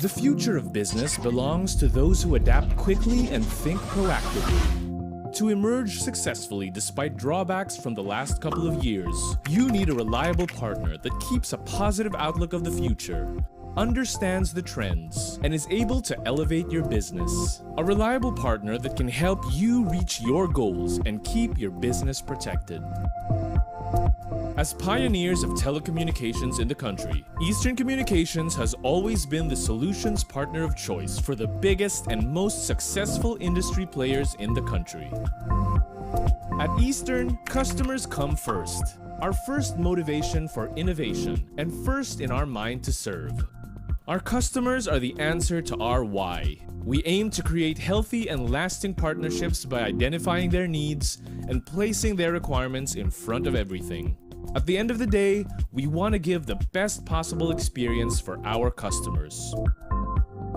The future of business belongs to those who adapt quickly and think proactively. To emerge successfully despite drawbacks from the last couple of years, you need a reliable partner that keeps a positive outlook of the future, understands the trends, and is able to elevate your business. A reliable partner that can help you reach your goals and keep your business protected. As pioneers of telecommunications in the country, Eastern Communications has always been the solutions partner of choice for the biggest and most successful industry players in the country. At Eastern, customers come first, our first motivation for innovation, and first in our mind to serve. Our customers are the answer to our why. We aim to create healthy and lasting partnerships by identifying their needs and placing their requirements in front of everything. At the end of the day, we want to give the best possible experience for our customers.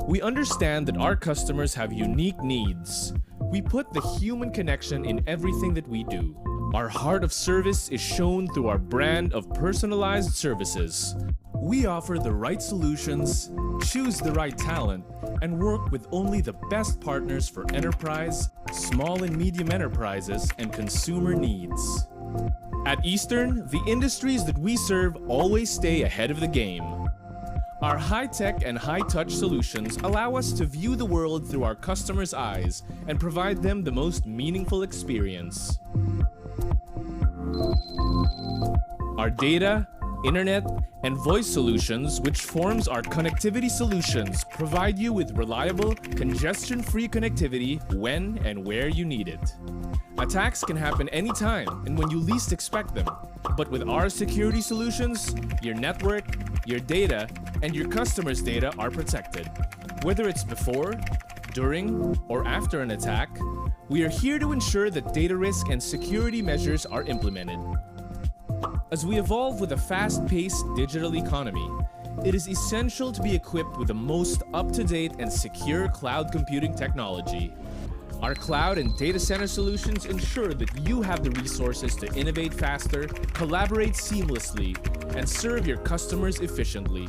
We understand that our customers have unique needs. We put the human connection in everything that we do. Our heart of service is shown through our brand of personalized services. We offer the right solutions, choose the right talent, and work with only the best partners for enterprise, small and medium enterprises, and consumer needs. At Eastern, the industries that we serve always stay ahead of the game. Our high-tech and high-touch solutions allow us to view the world through our customers' eyes and provide them the most meaningful experience. Our data, internet, and voice solutions, which forms our connectivity solutions, provide you with reliable, congestion-free connectivity when and where you need it. Attacks can happen anytime and when you least expect them. But with our security solutions, your network, your data, and your customers' data are protected. Whether it's before, during, or after an attack, we are here to ensure that data risk and security measures are implemented. As we evolve with a fast-paced digital economy, it is essential to be equipped with the most up-to-date and secure cloud computing technology. Our cloud and data center solutions ensure that you have the resources to innovate faster, collaborate seamlessly, and serve your customers efficiently.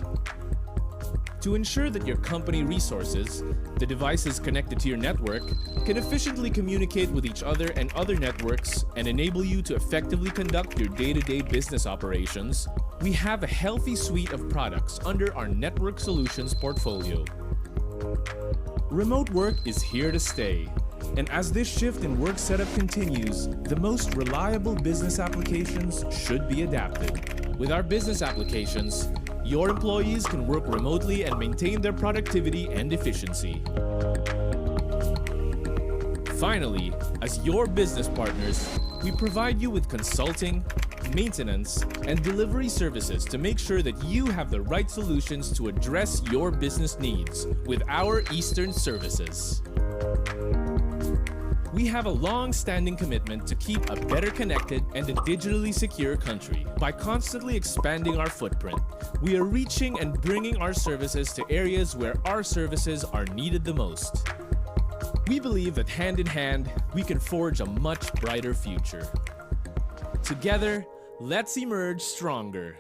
To ensure that your company resources, the devices connected to your network, can efficiently communicate with each other and other networks and enable you to effectively conduct your day-to-day business operations, we have a healthy suite of products under our network solutions portfolio. Remote work is here to stay. And as this shift in work setup continues, the most reliable business applications should be adapted. With our business applications, your employees can work remotely and maintain their productivity and efficiency. Finally, as your business partners, we provide you with consulting, maintenance, and delivery services to make sure that you have the right solutions to address your business needs with our Eastern services. We have a long-standing commitment to keep a better connected and a digitally secure country. By constantly expanding our footprint, we are reaching and bringing our services to areas where our services are needed the most. We believe that hand in hand, we can forge a much brighter future. Together, let's emerge stronger.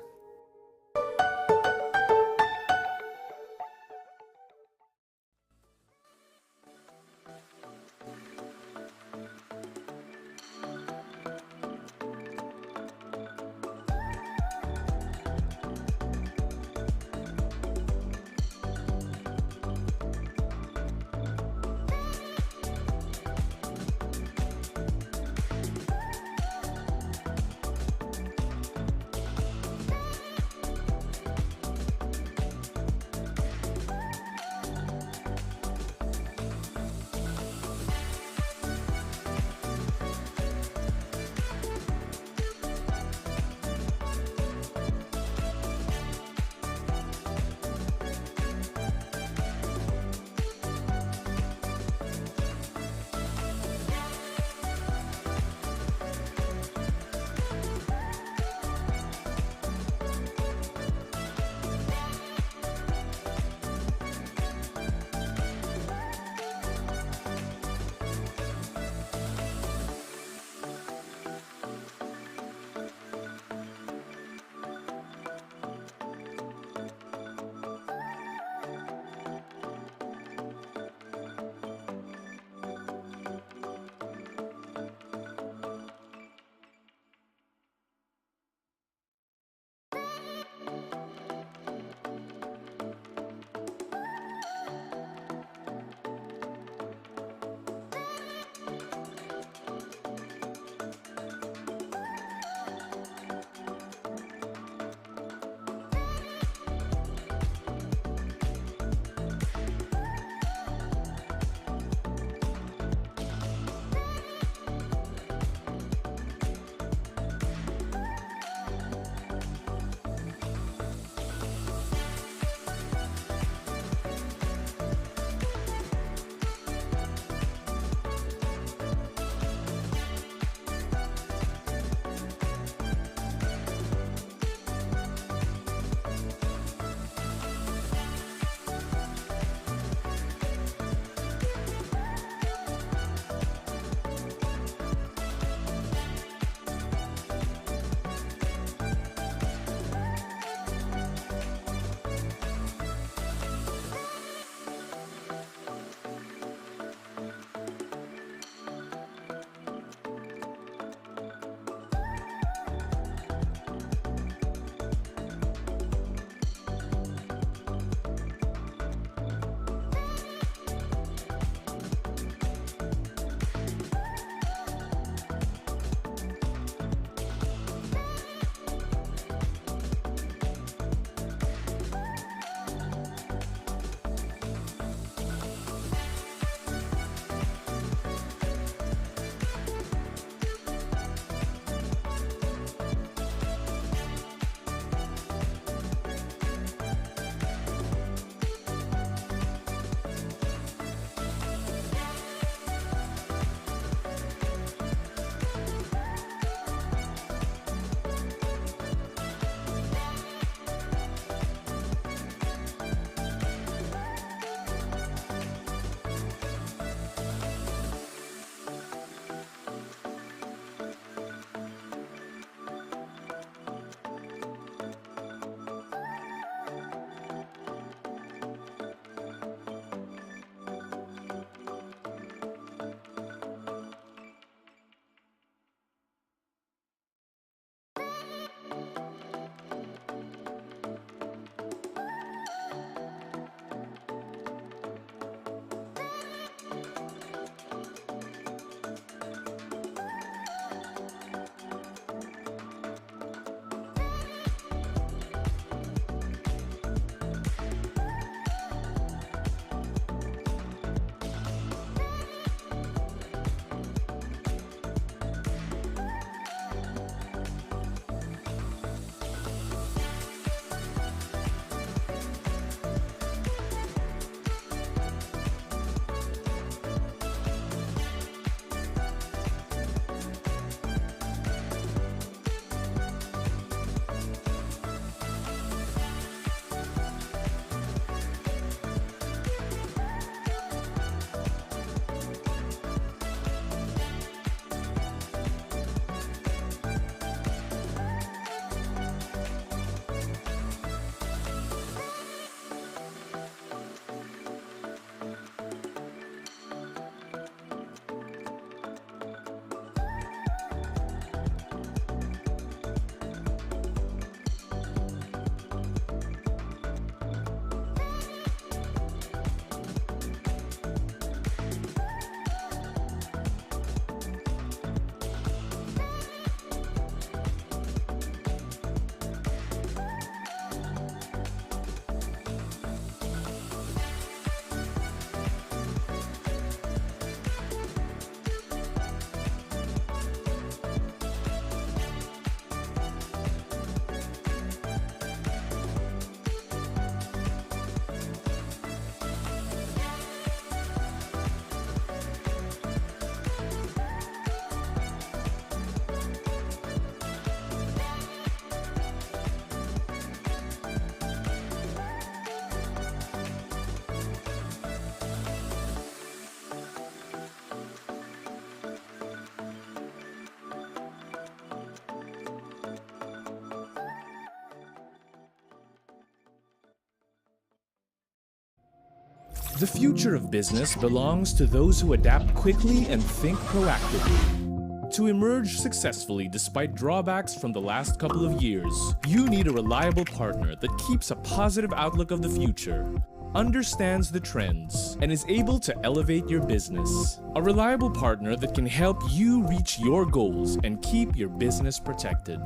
The future of business belongs to those who adapt quickly and think proactively. To emerge successfully despite drawbacks from the last couple of years, you need a reliable partner that keeps a positive outlook of the future, understands the trends, and is able to elevate your business. A reliable partner that can help you reach your goals and keep your business protected.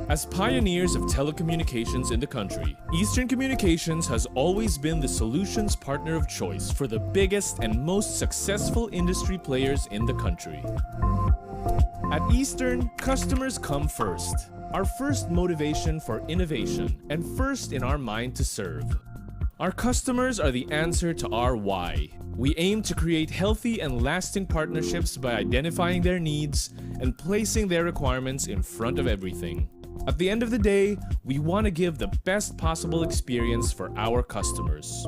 As pioneers of telecommunications in the country, Eastern Communications has always been the solutions partner of choice for the biggest and most successful industry players in the country. At Eastern, customers come first, our first motivation for innovation, and first in our mind to serve. Our customers are the answer to our why. We aim to create healthy and lasting partnerships by identifying their needs and placing their requirements in front of everything. At the end of the day, we want to give the best possible experience for our customers.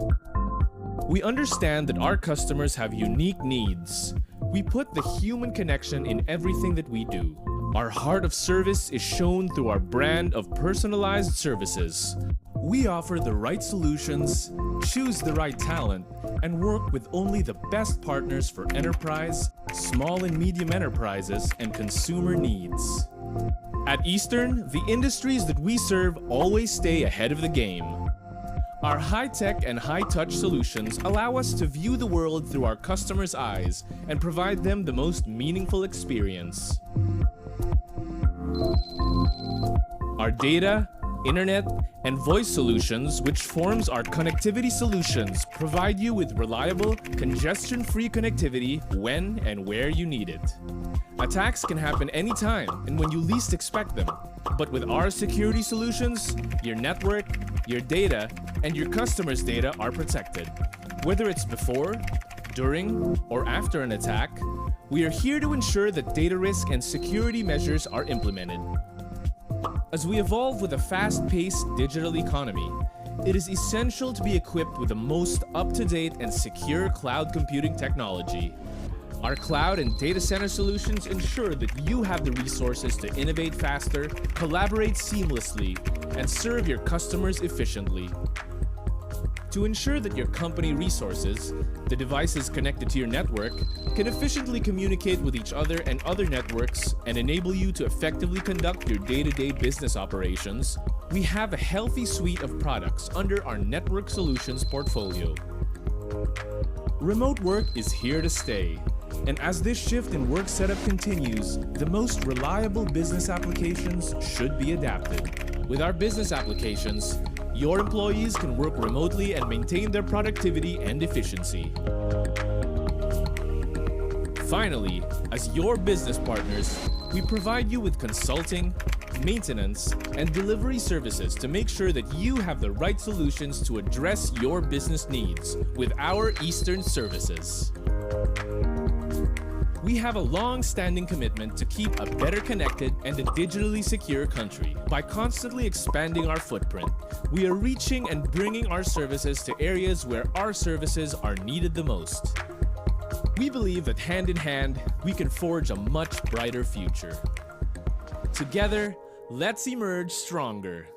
We understand that our customers have unique needs. We put the human connection in everything that we do. Our heart of service is shown through our brand of personalized services. We offer the right solutions, choose the right talent, and work with only the best partners for enterprise, small and medium enterprises, and consumer needs. At Eastern, the industries that we serve always stay ahead of the game. Our high-tech and high-touch solutions allow us to view the world through our customers' eyes and provide them the most meaningful experience. Our data, internet, and voice solutions, which forms our connectivity solutions, provide you with reliable, congestion-free connectivity when and where you need it. Attacks can happen anytime and when you least expect them. But with our security solutions, your network, your data, and your customers' data are protected. Whether it's before, during, or after an attack, we are here to ensure that data risk and security measures are implemented. As we evolve with a fast-paced digital economy, it is essential to be equipped with the most up-to-date and secure cloud computing technology. Our cloud and data center solutions ensure that you have the resources to innovate faster, collaborate seamlessly, and serve your customers efficiently. To ensure that your company resources, the devices connected to your network, can efficiently communicate with each other and other networks and enable you to effectively conduct your day-to-day business operations, we have a healthy suite of products under our network solutions portfolio. Remote work is here to stay. And as this shift in work setup continues, the most reliable business applications should be adapted. With our business applications, your employees can work remotely and maintain their productivity and efficiency. Finally, as your business partners, we provide you with consulting, maintenance, and delivery services to make sure that you have the right solutions to address your business needs with our Eastern services. We have a long-standing commitment to keep a better connected and a digitally secure country. By constantly expanding our footprint, we are reaching and bringing our services to areas where our services are needed the most. We believe that hand in hand, we can forge a much brighter future. Together, let's emerge stronger.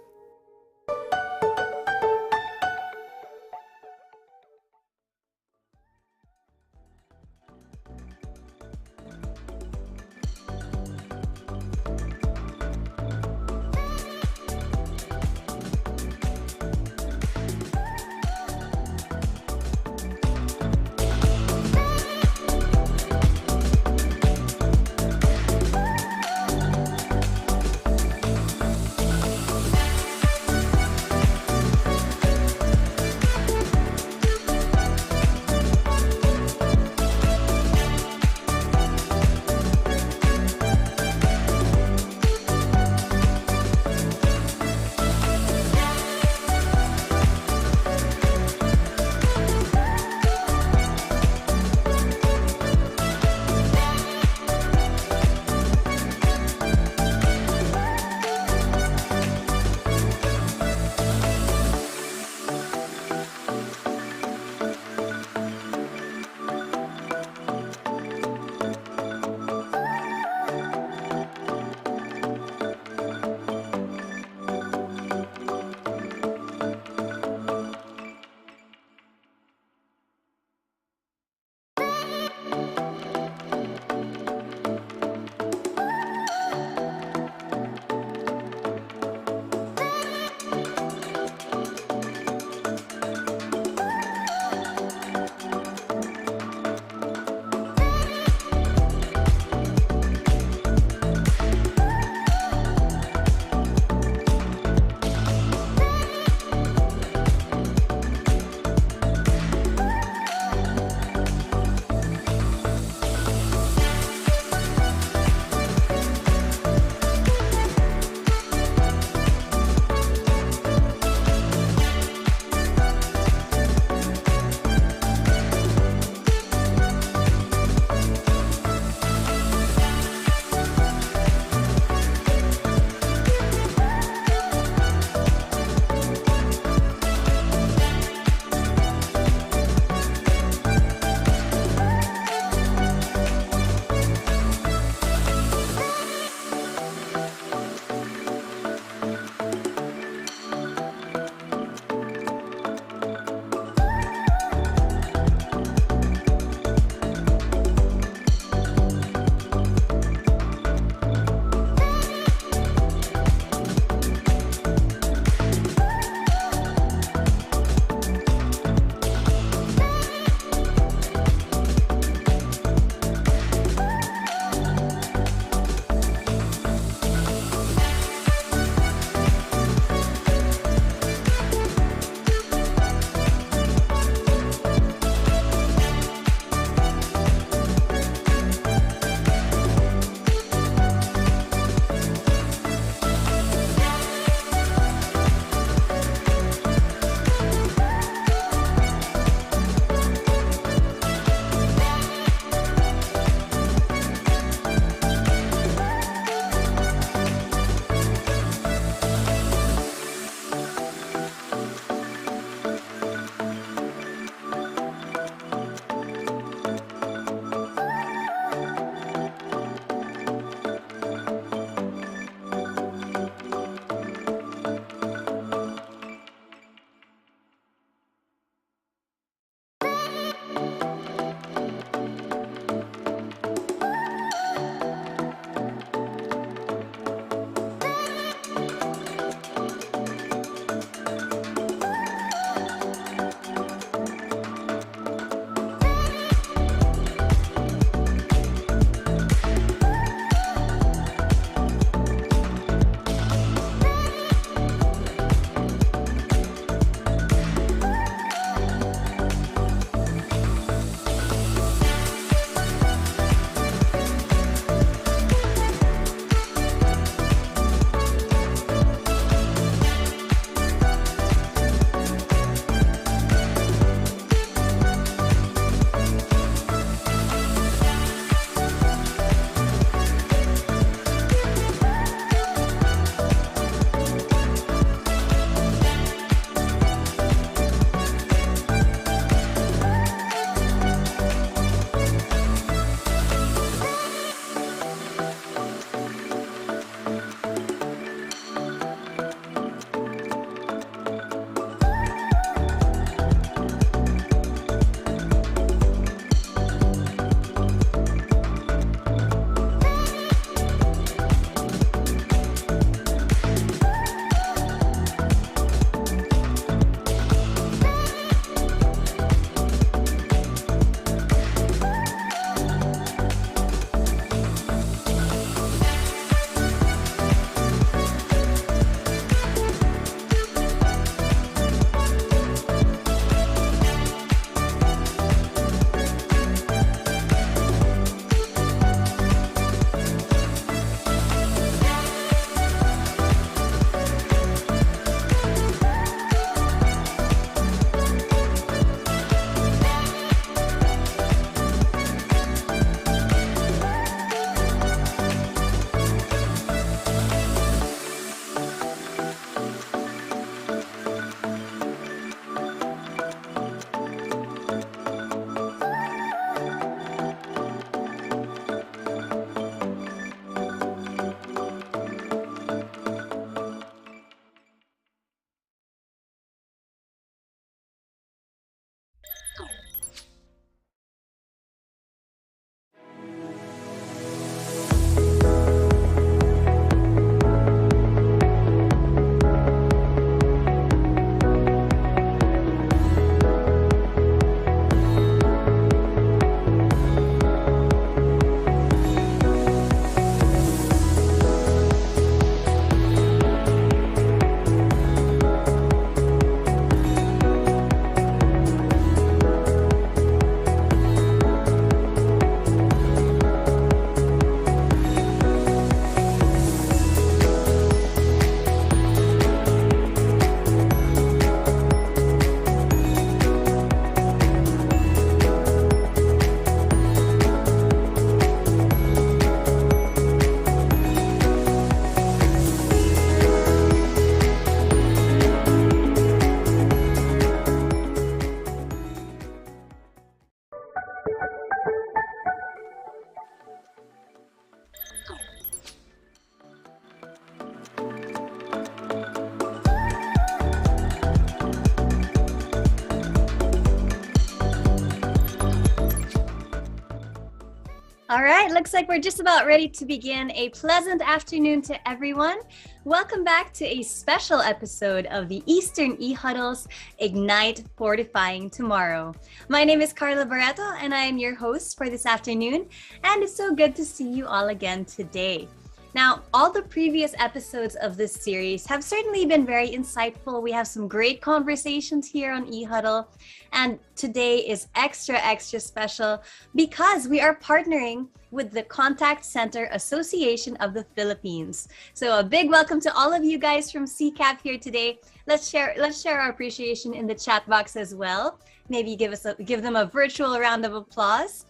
All right, looks like we're just about ready to begin. A pleasant afternoon to everyone. Welcome back to a special episode of the Eastern E-Huddle's Ignite Fortifying Tomorrow. My name is Carla Barreto and I am your host for this afternoon, and it's so good to see you all again today. Now, all the previous episodes of this series have certainly been very insightful. We have some great conversations here on eHuddle, and today is extra special because we are partnering with the Contact Center Association of the Philippines. So a big welcome to all of you guys from CCAP here today. Let's share our appreciation in the chat box as well. Maybe give them a virtual round of applause.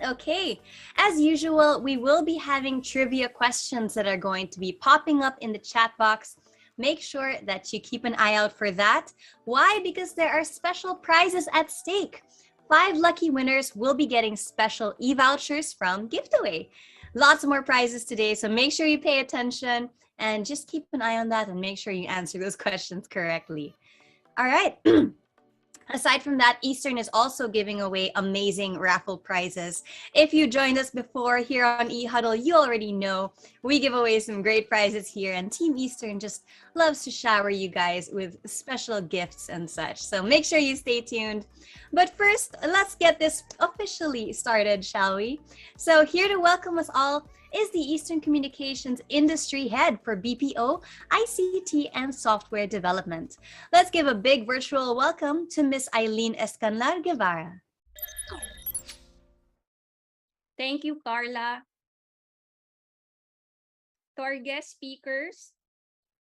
Okay, as usual, we will be having trivia questions that are going to be popping up in the chat box. Make sure that you keep an eye out for that. Why? Because there are special prizes at stake. 5 lucky winners will be getting special e-vouchers from Giftaway. Lots more prizes today, so make sure you pay attention and just keep an eye on that and make sure you answer those questions correctly. All right. Aside from that, Eastern is also giving away amazing raffle prizes. If you joined us before here on eHuddle, you already know we give away some great prizes here, and Team Eastern just loves to shower you guys with special gifts and such. So make sure you stay tuned. But first, let's get this officially started, shall we? So here to welcome us all is the Eastern Communications Industry Head for BPO, ICT, and Software Development. Let's give a big virtual welcome to Miss Eileen Escanlar Guevara. Thank you, Carla. To our guest speakers,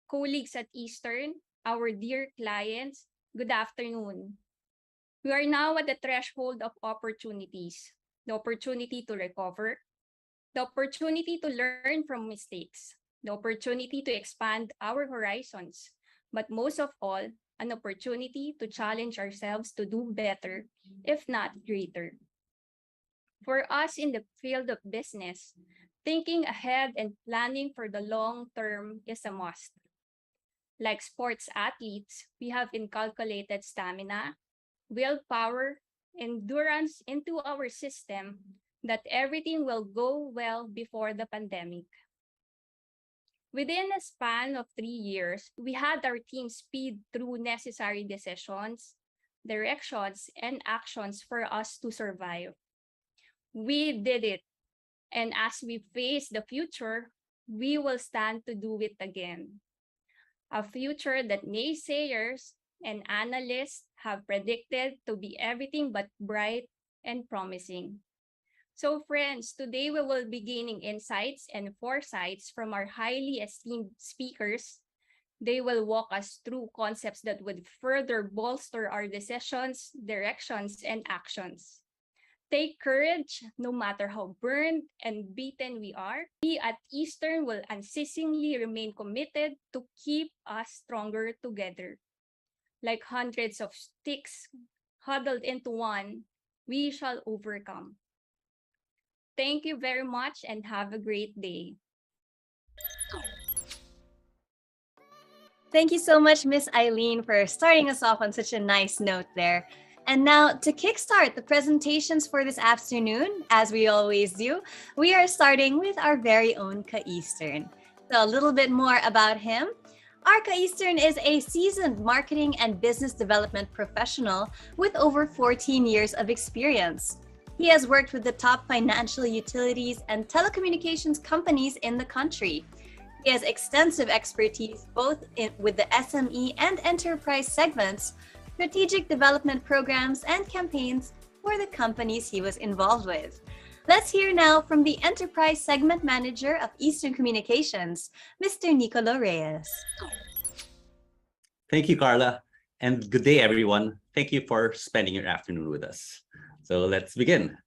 colleagues at Eastern, our dear clients, good afternoon. We are now at the threshold of opportunities, the opportunity to recover, the opportunity to learn from mistakes, the opportunity to expand our horizons, but most of all, an opportunity to challenge ourselves to do better, if not greater. For us in the field of business, thinking ahead and planning for the long term is a must. Like sports athletes, we have inculcated stamina, willpower, endurance into our system that everything will go well before the pandemic. Within a span of 3 years, we had our team speed through necessary decisions, directions, and actions for us to survive. We did it, and as we face the future, we will stand to do it again. A future that naysayers and analysts have predicted to be everything but bright and promising. So friends, today we will be gaining insights and foresights from our highly esteemed speakers. They will walk us through concepts that would further bolster our decisions, directions, and actions. Take courage, no matter how burned and beaten we are. We at Eastern will unceasingly remain committed to keep us stronger together. Like hundreds of sticks huddled into one, we shall overcome. Thank you very much and have a great day. Thank you so much, Miss Eileen, for starting us off on such a nice note there. And now, to kickstart the presentations for this afternoon, as we always do, we are starting with our very own Ka Eastern. So a little bit more about him. Our Ka Eastern is a seasoned marketing and business development professional with over 14 years of experience. He has worked with the top financial utilities and telecommunications companies in the country. He has extensive expertise both with the SME and enterprise segments, strategic development programs, and campaigns for the companies he was involved with. Let's hear now from the Enterprise Segment Manager of Eastern Communications, Mr. Nicolo Reyes. Thank you, Carla, and good day, everyone. Thank you for spending your afternoon with us. So let's begin.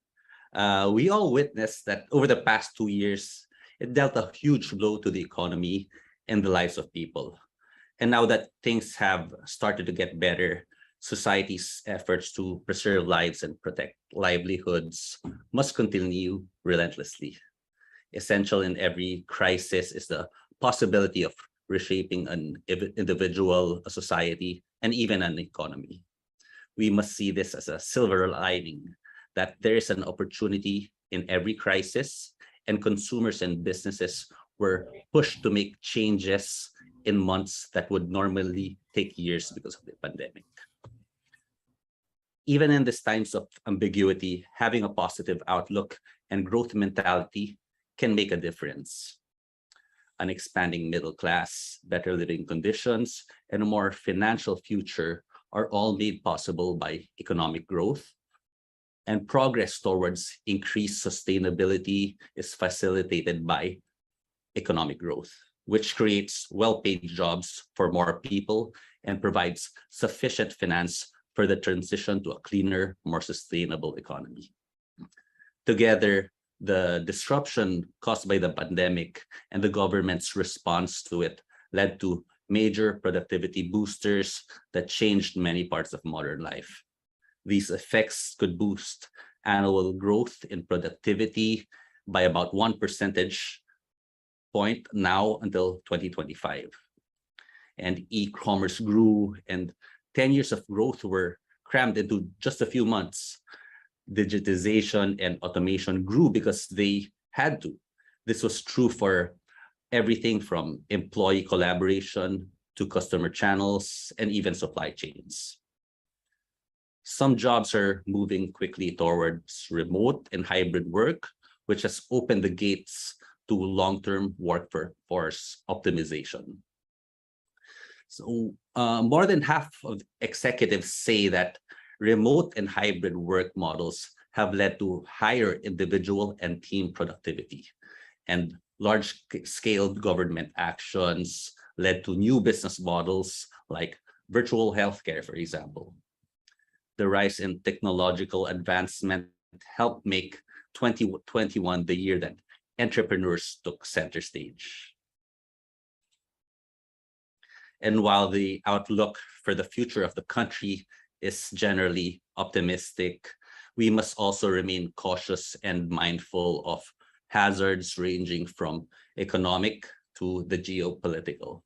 We all witnessed that over the past 2 years, it dealt a huge blow to the economy and the lives of people. And now that things have started to get better, Society's efforts to preserve lives and protect livelihoods must continue relentlessly. Essential in every crisis is the possibility of reshaping an individual, a society, and even an economy. We must see this as a silver lining, that there is an opportunity in every crisis, and consumers and businesses were pushed to make changes in months that would normally take years because of the pandemic. Even in these times of ambiguity, having a positive outlook and growth mentality can make a difference. An expanding middle class, better living conditions, and a more financial future are all made possible by economic growth. And progress towards increased sustainability is facilitated by economic growth, which creates well-paid jobs for more people and provides sufficient finance for the transition to a cleaner, more sustainable economy. Together, the disruption caused by the pandemic and the government's response to it led to major productivity boosters that changed many parts of modern life. These effects could boost annual growth in productivity by about 1 percentage point now until 2025. And e-commerce grew, and 10 years of growth were crammed into just a few months. Digitization and automation grew because they had to. This was true for everything from employee collaboration to customer channels and even supply chains. Some jobs are moving quickly towards remote and hybrid work, which has opened the gates to long-term workforce optimization. So more than half of executives say that remote and hybrid work models have led to higher individual and team productivity, and large-scale government actions led to new business models like virtual healthcare, for example. The rise in technological advancement helped make 2021 the year that entrepreneurs took center stage. And while the outlook for the future of the country is generally optimistic, we must also remain cautious and mindful of hazards ranging from economic to the geopolitical.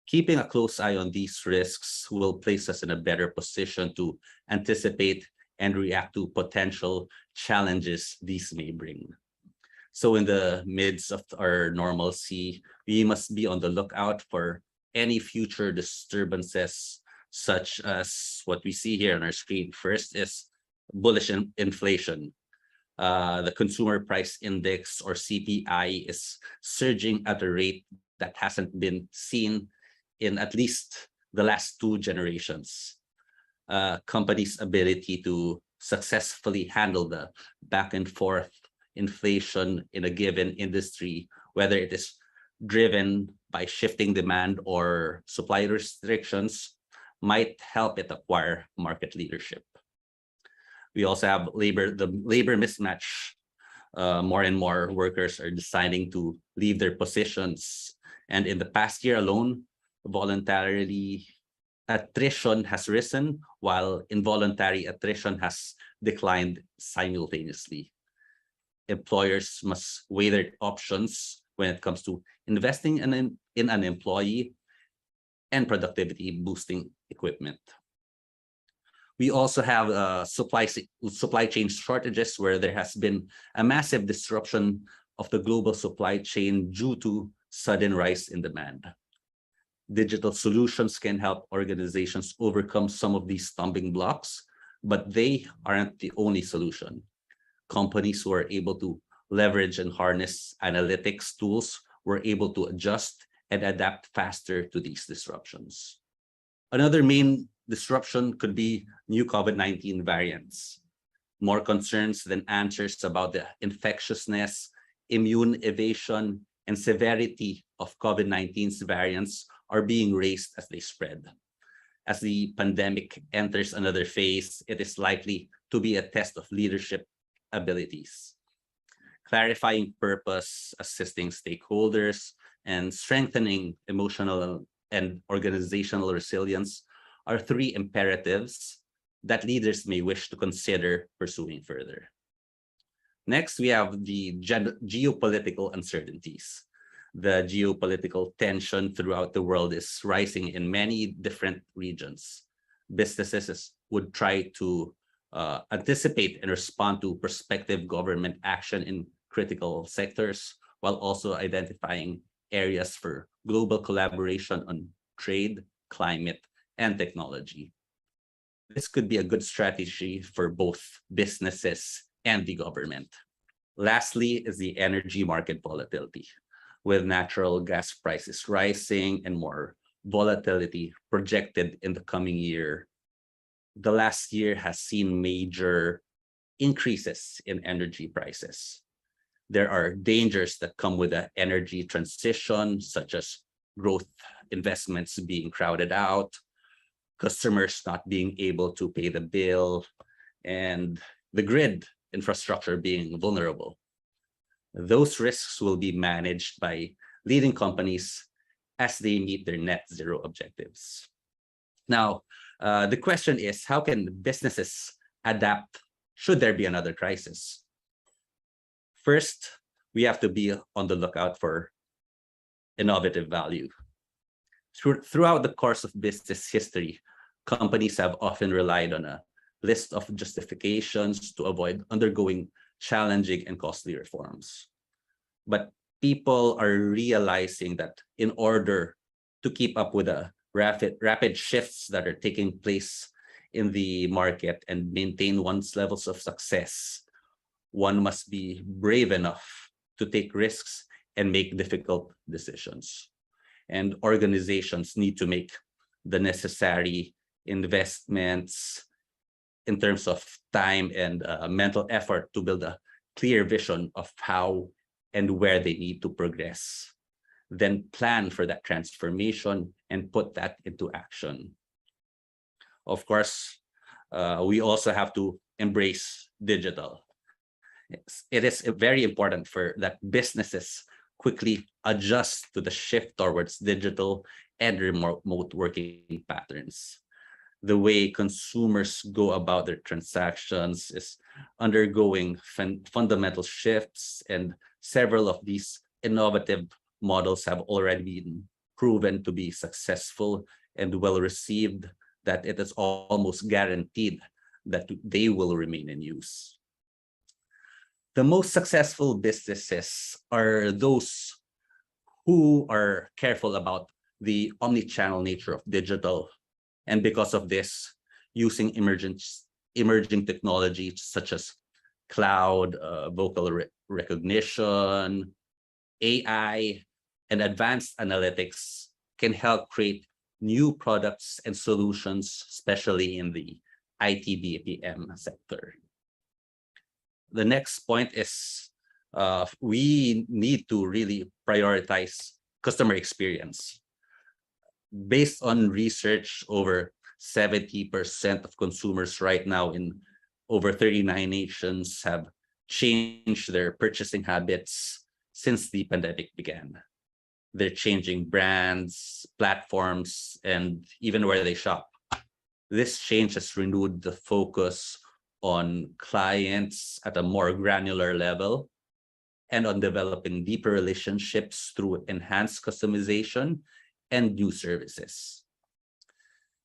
Keeping a close eye on these risks will place us in a better position to anticipate and react to potential challenges these may bring. So in the midst of our normalcy, we must be on the lookout for any future disturbances, such as what we see here on our screen. First is bullish inflation. The consumer price index, or CPI, is surging at a rate that hasn't been seen in at least the last 2 generations. Companies' ability to successfully handle the back and forth inflation in a given industry, whether it is driven by shifting demand or supply restrictions, might help it acquire market leadership. We also have the labor mismatch. More and more workers are deciding to leave their positions. And in the past year alone, voluntarily attrition has risen, while involuntary attrition has declined simultaneously. Employers must weigh their options when it comes to investing in an employee and productivity boosting equipment. We also have supply chain shortages, where there has been a massive disruption of the global supply chain due to sudden rise in demand. Digital solutions can help organizations overcome some of these stumbling blocks, but they aren't the only solution. Companies who are able to leverage and harness analytics tools were able to adjust and adapt faster to these disruptions. Another main disruption could be new COVID-19 variants. More concerns than answers about the infectiousness, immune evasion, and severity of COVID-19's variants are being raised as they spread. As the pandemic enters another phase, it is likely to be a test of leadership abilities. Clarifying purpose, assisting stakeholders, and strengthening emotional and organizational resilience are three imperatives that leaders may wish to consider pursuing further. Next, we have the geopolitical uncertainties. The geopolitical tension throughout the world is rising in many different regions. Businesses would try to anticipate and respond to prospective government action in critical sectors, while also identifying areas for global collaboration on trade, climate, and technology. This could be a good strategy for both businesses and the government. Lastly is the energy market volatility. With natural gas prices rising and more volatility projected in the coming year, the last year has seen major increases in energy prices. There are dangers that come with the energy transition, such as growth investments being crowded out, customers not being able to pay the bill, and the grid infrastructure being vulnerable. Those risks will be managed by leading companies as they meet their net zero objectives. Now, the question is, how can businesses adapt should there be another crisis? First, we have to be on the lookout for innovative value. Throughout the course of business history, companies have often relied on a list of justifications to avoid undergoing challenging and costly reforms. But people are realizing that in order to keep up with the rapid shifts that are taking place in the market and maintain one's levels of success, one must be brave enough to take risks and make difficult decisions. And organizations need to make the necessary investments in terms of time and mental effort to build a clear vision of how and where they need to progress. Then plan for that transformation and put that into action. Of course, we also have to embrace digital. It is very important for that businesses quickly adjust to the shift towards digital and remote working patterns. The way consumers go about their transactions is undergoing fundamental shifts, and several of these innovative models have already been proven to be successful and well received, that it is almost guaranteed that they will remain in use. The most successful businesses are those who are careful about the omni-channel nature of digital. And because of this, using emerging technologies such as cloud, vocal recognition, AI, and advanced analytics can help create new products and solutions, especially in the IT BPM sector. The next point is we need to really prioritize customer experience. Based on research, over 70% of consumers right now in over 39 nations have changed their purchasing habits since the pandemic began. They're changing brands, platforms, and even where they shop. This change has renewed the focus on clients at a more granular level and on developing deeper relationships through enhanced customization and new services.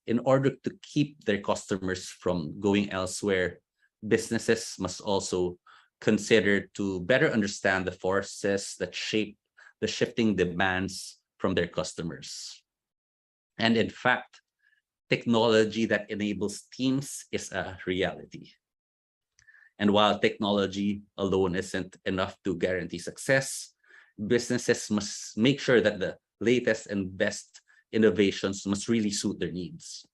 In order to keep their customers from going elsewhere, businesses must also consider to better understand the forces that shape the shifting demands from their customers. And in fact, technology that enables teams is a reality. And while technology alone isn't enough to guarantee success, businesses must make sure that the latest and best innovations must really suit their needs.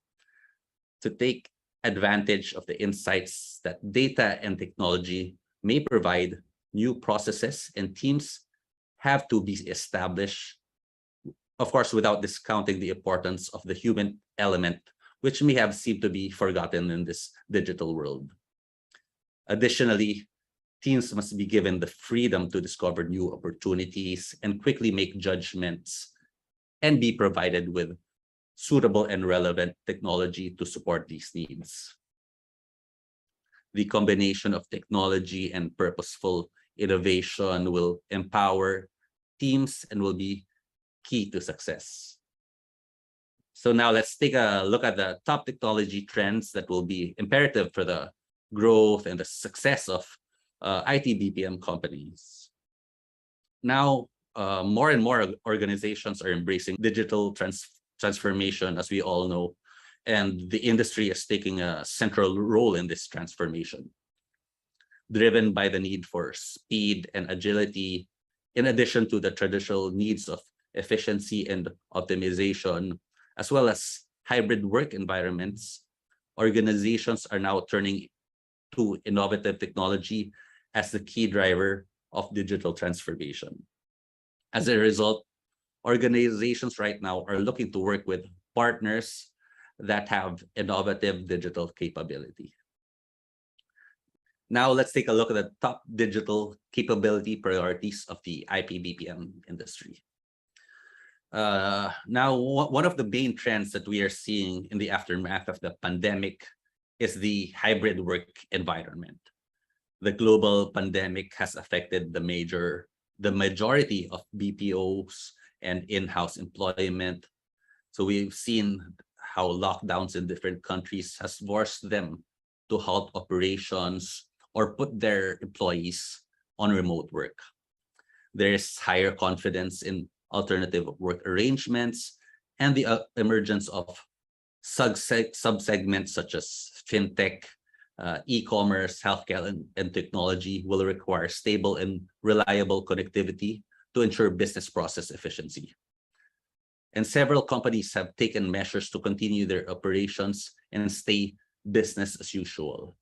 To take advantage of the insights that data and technology may provide, new processes and teams have to be established, of course, without discounting the importance of the human element, which may have seemed to be forgotten in this digital world. Additionally, teams must be given the freedom to discover new opportunities and quickly make judgments, and be provided with suitable and relevant technology to support these needs. The combination of technology and purposeful innovation will empower teams and will be key to success. So now let's take a look at the top technology trends that will be imperative for the growth and the success of IT BPM companies. Now, more and more organizations are embracing digital transformation, as we all know, and the industry is taking a central role in this transformation, driven by the need for speed and agility, in addition to the traditional needs of efficiency and optimization, as well as hybrid work environments. Organizations are now turning to innovative technology as the key driver of digital transformation. As a result, organizations right now are looking to work with partners that have innovative digital capability. Now let's take a look at the top digital capability priorities of the IP/BPM industry. Now, one of the main trends that we are seeing in the aftermath of the pandemic is the hybrid work environment. The global pandemic has affected the majority of BPOs and in-house employment. So we've seen how lockdowns in different countries has forced them to halt operations or put their employees on remote work. There is higher confidence in alternative work arrangements, and the emergence of subsegments such as fintech, e-commerce, healthcare, and technology will require stable and reliable connectivity to ensure business process efficiency. And several companies have taken measures to continue their operations and stay business as usual.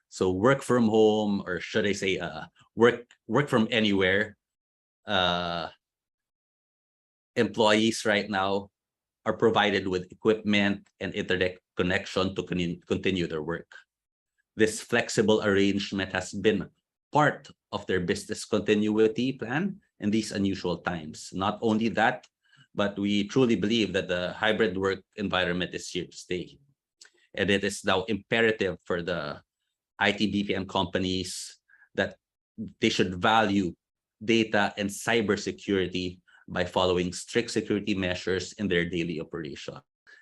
So work from home, or should I say work from anywhere, employees right now are provided with equipment and internet connection to continue their work. This flexible arrangement has been part of their business continuity plan in these unusual times. Not only that, but we truly believe that the hybrid work environment is here to stay. And it is now imperative for the IT BPM companies that they should value data and cybersecurity by following strict security measures in their daily operation.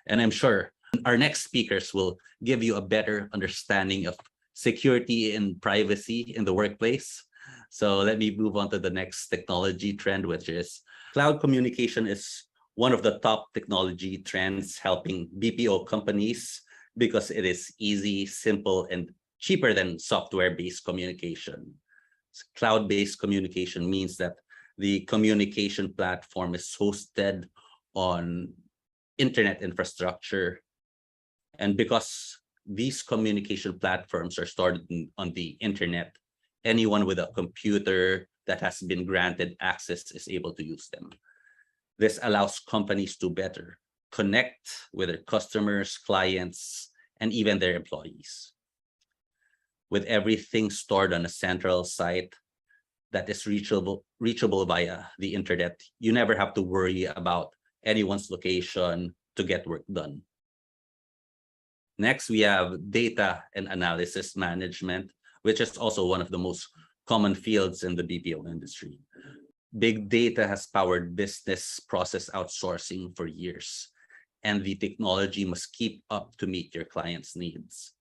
And I'm sure our next speakers will give you a better understanding of security and privacy in the workplace. So let me move on to the next technology trend, which is cloud communication is one of the top technology trends helping BPO companies because it is easy, simple, and cheaper than software-based communication. Cloud-based communication means that the communication platform is hosted on internet infrastructure. And because these communication platforms are stored on the internet, anyone with a computer that has been granted access is able to use them. This allows companies to better connect with their customers, clients, and even their employees. With everything stored on a central site that is reachable via the internet, you never have to worry about anyone's location to get work done. Next, we have data and analysis management, which is also one of the most common fields in the BPO industry. Big data has powered business process outsourcing for years, and the technology must keep up to meet your clients' needs.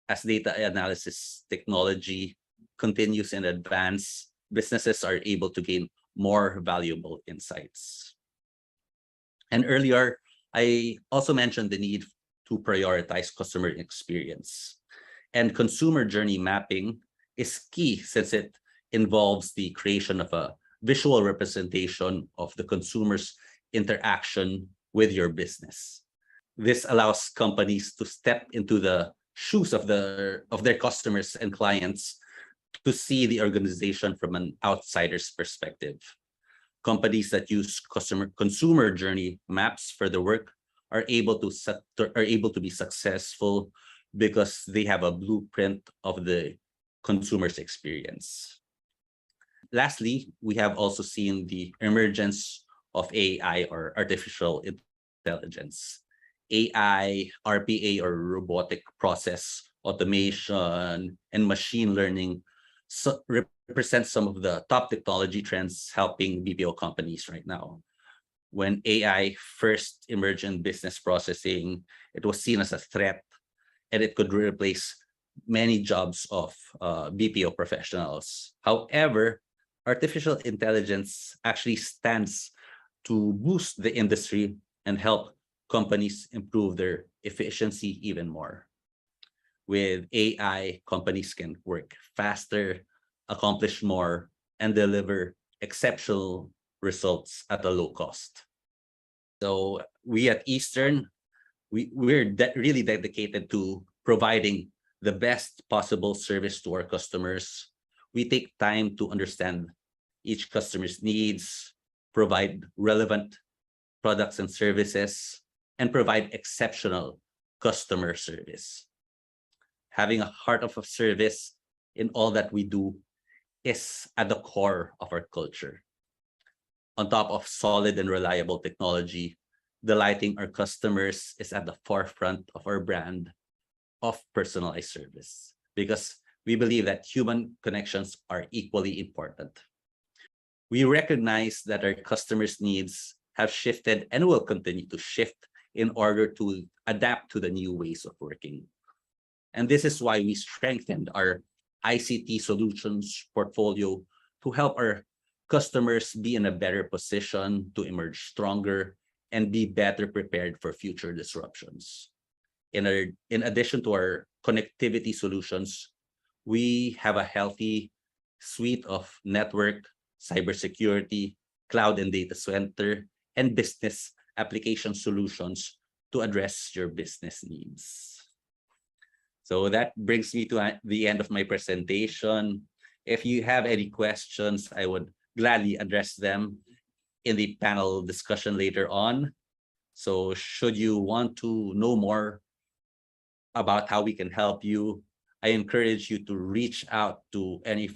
As data analysis technology continues in advance, businesses are able to gain more valuable insights. And earlier, I also mentioned the need to prioritize customer experience. And consumer journey mapping is key since it involves the creation of a visual representation of the consumer's interaction with your business. This allows companies to step into the shoes of their customers and clients to see the organization from an outsider's perspective. Companies that use consumer journey maps for their work are able to be successful because they have a blueprint of the consumer's experience. Lastly, we have also seen the emergence of AI, or artificial intelligence. AI, RPA, or robotic process automation, and machine learning represent some of the top technology trends helping BPO companies right now. When AI first emerged in business processing, it was seen as a threat and it could replace many jobs of BPO professionals. However, artificial intelligence actually stands to boost the industry and help companies improve their efficiency even more. With AI, companies can work faster, accomplish more, and deliver exceptional results at a low cost. So we at Eastern, really dedicated to providing the best possible service to our customers. We take time to understand each customer's needs, provide relevant products and services, and provide exceptional customer service. Having a heart of a service in all that we do is at the core of our culture. On top of solid and reliable technology, delighting our customers is at the forefront of our brand of personalized service, because we believe that human connections are equally important. We recognize that our customers' needs have shifted and will continue to shift in order to adapt to the new ways of working. And this is why we strengthened our ICT solutions portfolio to help our customers be in a better position to emerge stronger and be better prepared for future disruptions. In addition to our connectivity solutions, we have a healthy suite of network, cybersecurity, cloud and data center, and business application solutions to address your business needs. So that brings me to the end of my presentation. If you have any questions, I would gladly address them in the panel discussion later on. So should you want to know more about how we can help you, I encourage you to reach out to any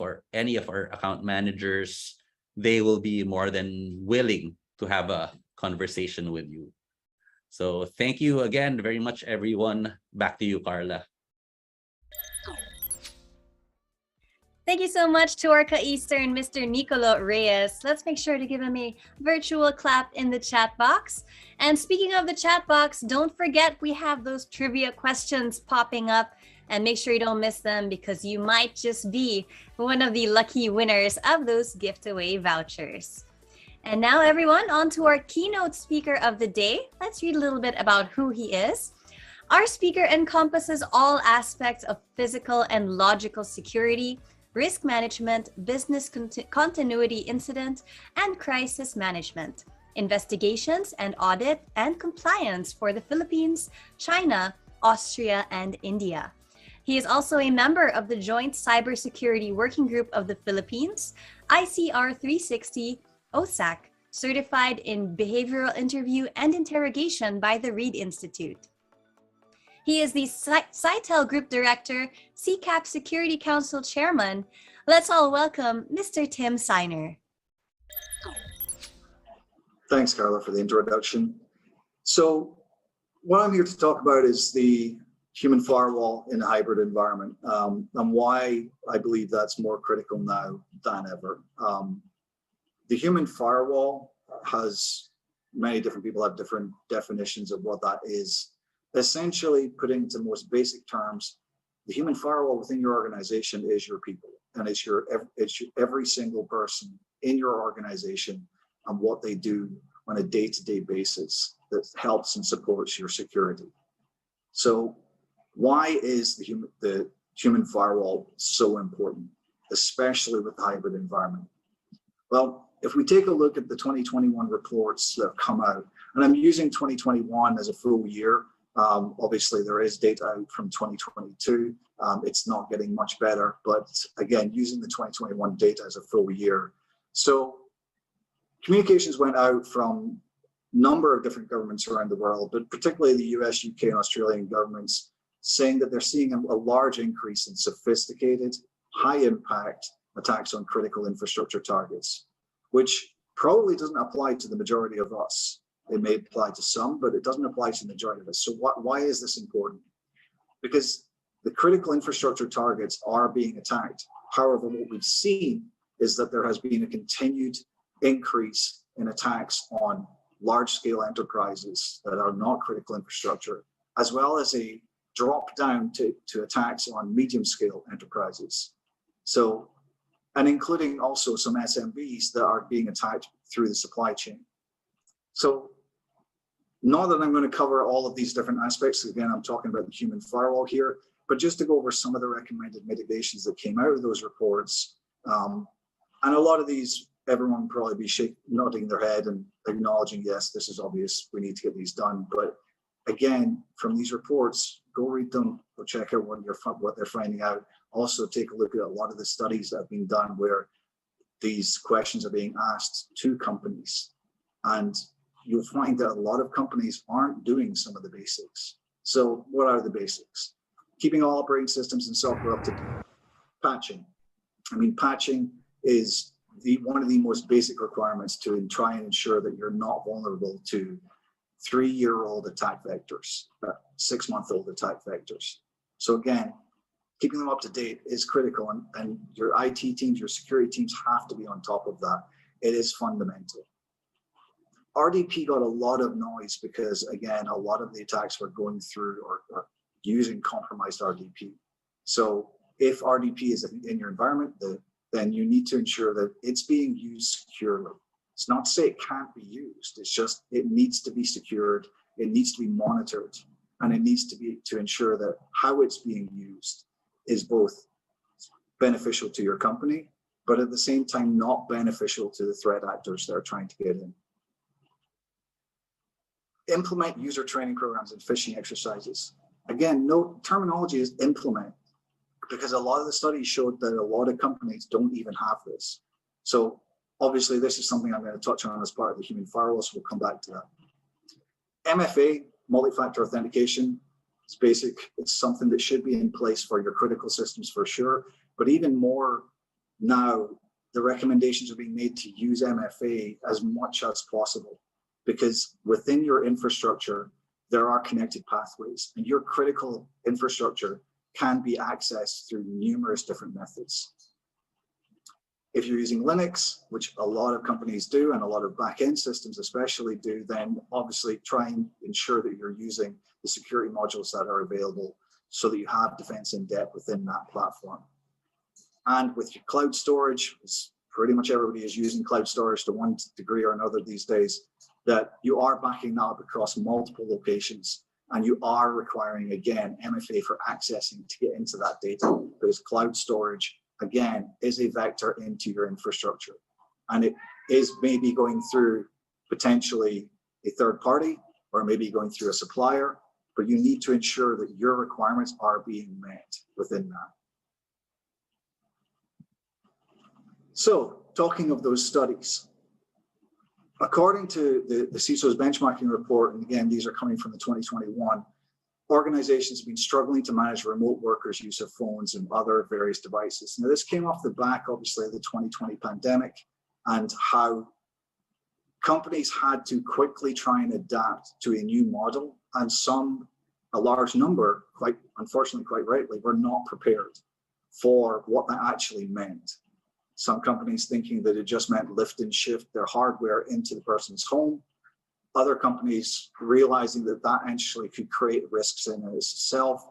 of our account managers. They will be more than willing to have a conversation with you. So thank you again very much, everyone. Back to you, Carla. Thank you so much to Orca Eastern, Mr. Nicolo Reyes. Let's make sure to give him a virtual clap in the chat box. And speaking of the chat box, don't forget we have those trivia questions popping up, and make sure you don't miss them because you might just be one of the lucky winners of those giveaway vouchers. And now everyone, on to our keynote speaker of the day. Let's read a little bit about who he is. Our speaker encompasses all aspects of physical and logical security, risk management, business continuity incident, and crisis management, investigations and audit and compliance for the Philippines, China, Austria, and India. He is also a member of the Joint Cybersecurity Working Group of the Philippines, ICR 360 OSAC, certified in behavioral interview and interrogation by the Reed Institute. He is the CITEL Group Director, CCAP Security Council Chairman. Let's all welcome Mr. Tim Seiner. Thanks, Carla, for the introduction. So what I'm here to talk about is the human firewall in a hybrid environment, and why I believe that's more critical now than ever. The human firewall has, many different people have different definitions of what that is. Essentially, putting into most basic terms, the human firewall within your organization is your people, and it's every single person in your organization and what they do on a day-to-day basis that helps and supports your security. So why is the human firewall so important, especially with the hybrid environment? Well, if we take a look at the 2021 reports that have come out, and I'm using 2021 as a full year. Obviously, there is data out from 2022. It's not getting much better, but again, using the 2021 data as a full year. So communications went out from a number of different governments around the world, but particularly the US, UK, and Australian governments, saying that they're seeing a large increase in sophisticated, high-impact attacks on critical infrastructure targets, which probably doesn't apply to the majority of us. It may apply to some, but it doesn't apply to the majority of us. So why is this important? Because the critical infrastructure targets are being attacked. However, what we've seen is that there has been a continued increase in attacks on large-scale enterprises that are not critical infrastructure, as well as a drop down to attacks on medium-scale enterprises. So, and including also some SMBs that are being attacked through the supply chain. So, not that I'm going to cover all of these different aspects. Again, I'm talking about the human firewall here, but just to go over some of the recommended mitigations that came out of those reports. And a lot of these, everyone will probably be nodding their head and acknowledging, yes, this is obvious, we need to get these done. But again, from these reports, go read them, go check out what they're finding out. Also take a look at a lot of the studies that have been done where these questions are being asked to companies. And you'll find that a lot of companies aren't doing some of the basics. So what are the basics? Keeping all operating systems and software up to date. Patching. I mean, patching is one of the most basic requirements to try and ensure that you're not vulnerable to 3-year-old attack vectors, 6-month-old attack vectors. So again, keeping them up to date is critical, and your IT teams, your security teams have to be on top of that. It is fundamental. RDP got a lot of noise because, again, a lot of the attacks were going through or using compromised RDP. So if RDP is in your environment, then you need to ensure that it's being used securely. It's not to say it can't be used. It's just it needs to be secured. It needs to be monitored, and it needs to ensure that how it's being used is both beneficial to your company, but at the same time not beneficial to the threat actors that are trying to get in. Implement user training programs and phishing exercises. Again, no terminology is implement, because a lot of the studies showed that a lot of companies don't even have this. So obviously this is something I'm going to touch on as part of the human firewall, so we'll come back to that. MFA, multi-factor authentication, it's basic. It's something that should be in place for your critical systems for sure, but even more now, the recommendations are being made to use MFA as much as possible, because within your infrastructure, there are connected pathways, and your critical infrastructure can be accessed through numerous different methods. If you're using Linux, which a lot of companies do, and a lot of back-end systems especially do, then obviously try and ensure that you're using the security modules that are available so that you have defense in depth within that platform. And with your cloud storage, pretty much everybody is using cloud storage to one degree or another these days, that you are backing that up across multiple locations, and you are requiring, again, MFA for accessing to get into that data, because cloud storage, again, is a vector into your infrastructure. And it is maybe going through potentially a third party, or maybe going through a supplier, but you need to ensure that your requirements are being met within that. So, talking of those studies, according to the CISO's benchmarking report, and again, these are coming from the 2021, organizations have been struggling to manage remote workers' use of phones and other various devices. Now, this came off the back, obviously, of the 2020 pandemic, and how companies had to quickly try and adapt to a new model, and a large number, unfortunately, quite rightly, were not prepared for what that actually meant. Some companies thinking that it just meant lift and shift their hardware into the person's home. Other companies realizing that that actually could create risks in itself.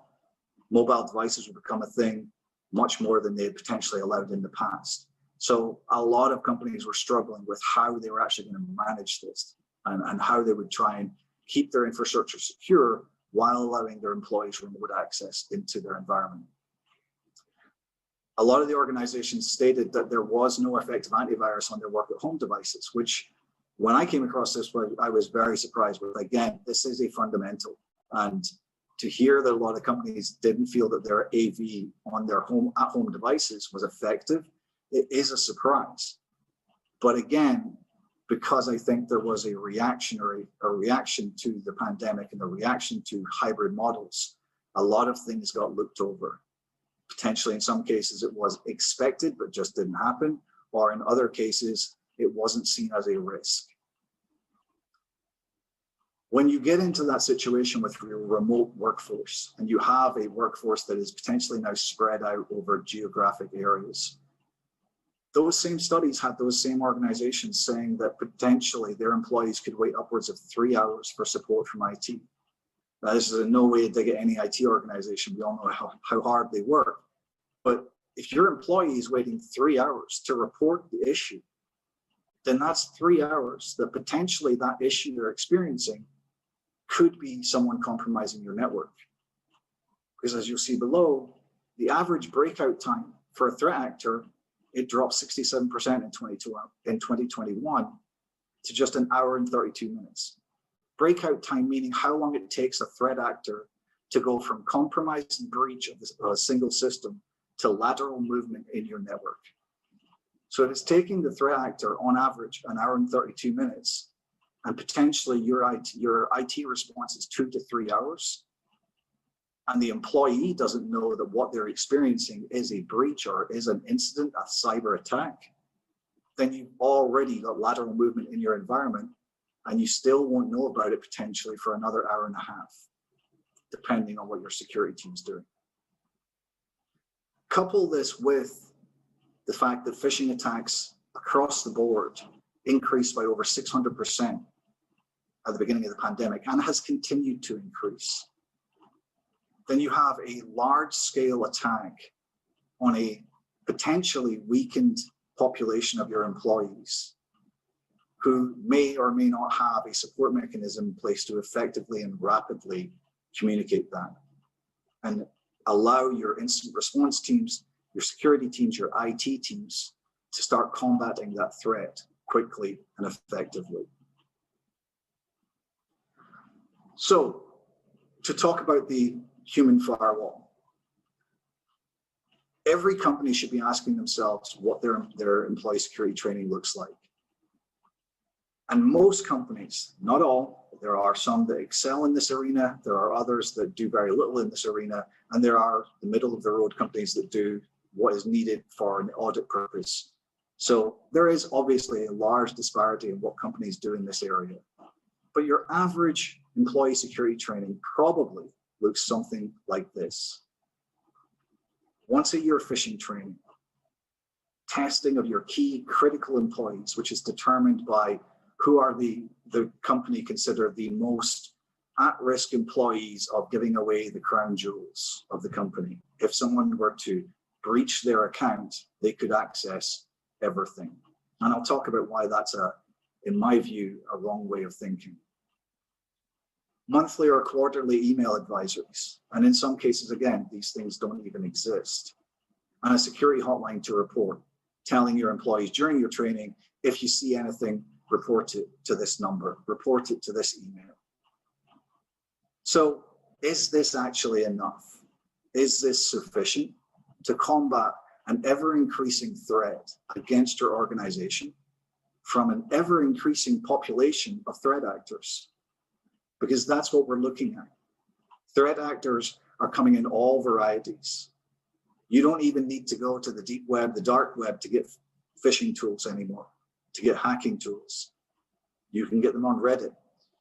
Mobile devices would become a thing much more than they had potentially allowed in the past. So a lot of companies were struggling with how they were actually going to manage this, and how they would try and keep their infrastructure secure while allowing their employees remote access into their environment. A lot of the organizations stated that there was no effective antivirus on their work at home devices, which when I came across this, I was very surprised with. Again, this is a fundamental. And to hear that a lot of companies didn't feel that their AV on their at-home devices was effective, it is a surprise. But again, because I think there was a reaction to the pandemic and a reaction to hybrid models, a lot of things got looked over. Potentially, in some cases, it was expected, but just didn't happen. Or in other cases, it wasn't seen as a risk. When you get into that situation with your remote workforce and you have a workforce that is potentially now spread out over geographic areas, those same studies had those same organizations saying that potentially their employees could wait upwards of 3 hours for support from IT. Now, this is in no way a dig at any IT organization. We all know how hard they work. But if your employee is waiting 3 hours to report the issue, then that's 3 hours that potentially that issue they're experiencing could be someone compromising your network. Because as you'll see below, the average breakout time for a threat actor, it dropped 67% in 2021 to just 1 hour and 32 minutes. Breakout time meaning how long it takes a threat actor to go from compromise and breach of a single system to lateral movement in your network. So if it's taking the threat actor on average 1 hour and 32 minutes, and potentially your IT response is 2 to 3 hours, and the employee doesn't know that what they're experiencing is a breach or is an incident, a cyber attack, then you've already got lateral movement in your environment, and you still won't know about it potentially for another hour and a half, depending on what your security team's doing. Couple this with the fact that phishing attacks across the board increased by over 600% at the beginning of the pandemic and has continued to increase. Then you have a large-scale attack on a potentially weakened population of your employees who may or may not have a support mechanism in place to effectively and rapidly communicate that and allow your incident response teams, your security teams, your IT teams to start combating that threat quickly and effectively. So, to talk about the human firewall, every company should be asking themselves what their employee security training looks like. And most companies, not all, there are some that excel in this arena, there are others that do very little in this arena, and there are the middle of the road companies that do what is needed for an audit purpose. So there is obviously a large disparity in what companies do in this area. But your average employee security training probably looks something like this. Once a year phishing training, testing of your key critical employees, which is determined by who are the company consider the most at-risk employees of giving away the crown jewels of the company. If someone were to breach their account, they could access everything. And I'll talk about why that's, in my view, a wrong way of thinking. Monthly or quarterly email advisories. And in some cases, again, these things don't even exist. And a security hotline to report, telling your employees during your training, if you see anything, report it to this number, report it to this email. So is this actually enough? Is this sufficient to combat an ever-increasing threat against your organization from an ever-increasing population of threat actors? Because that's what we're looking at. Threat actors are coming in all varieties. You don't even need to go to the deep web, the dark web, to get phishing tools anymore, to get hacking tools. You can get them on Reddit.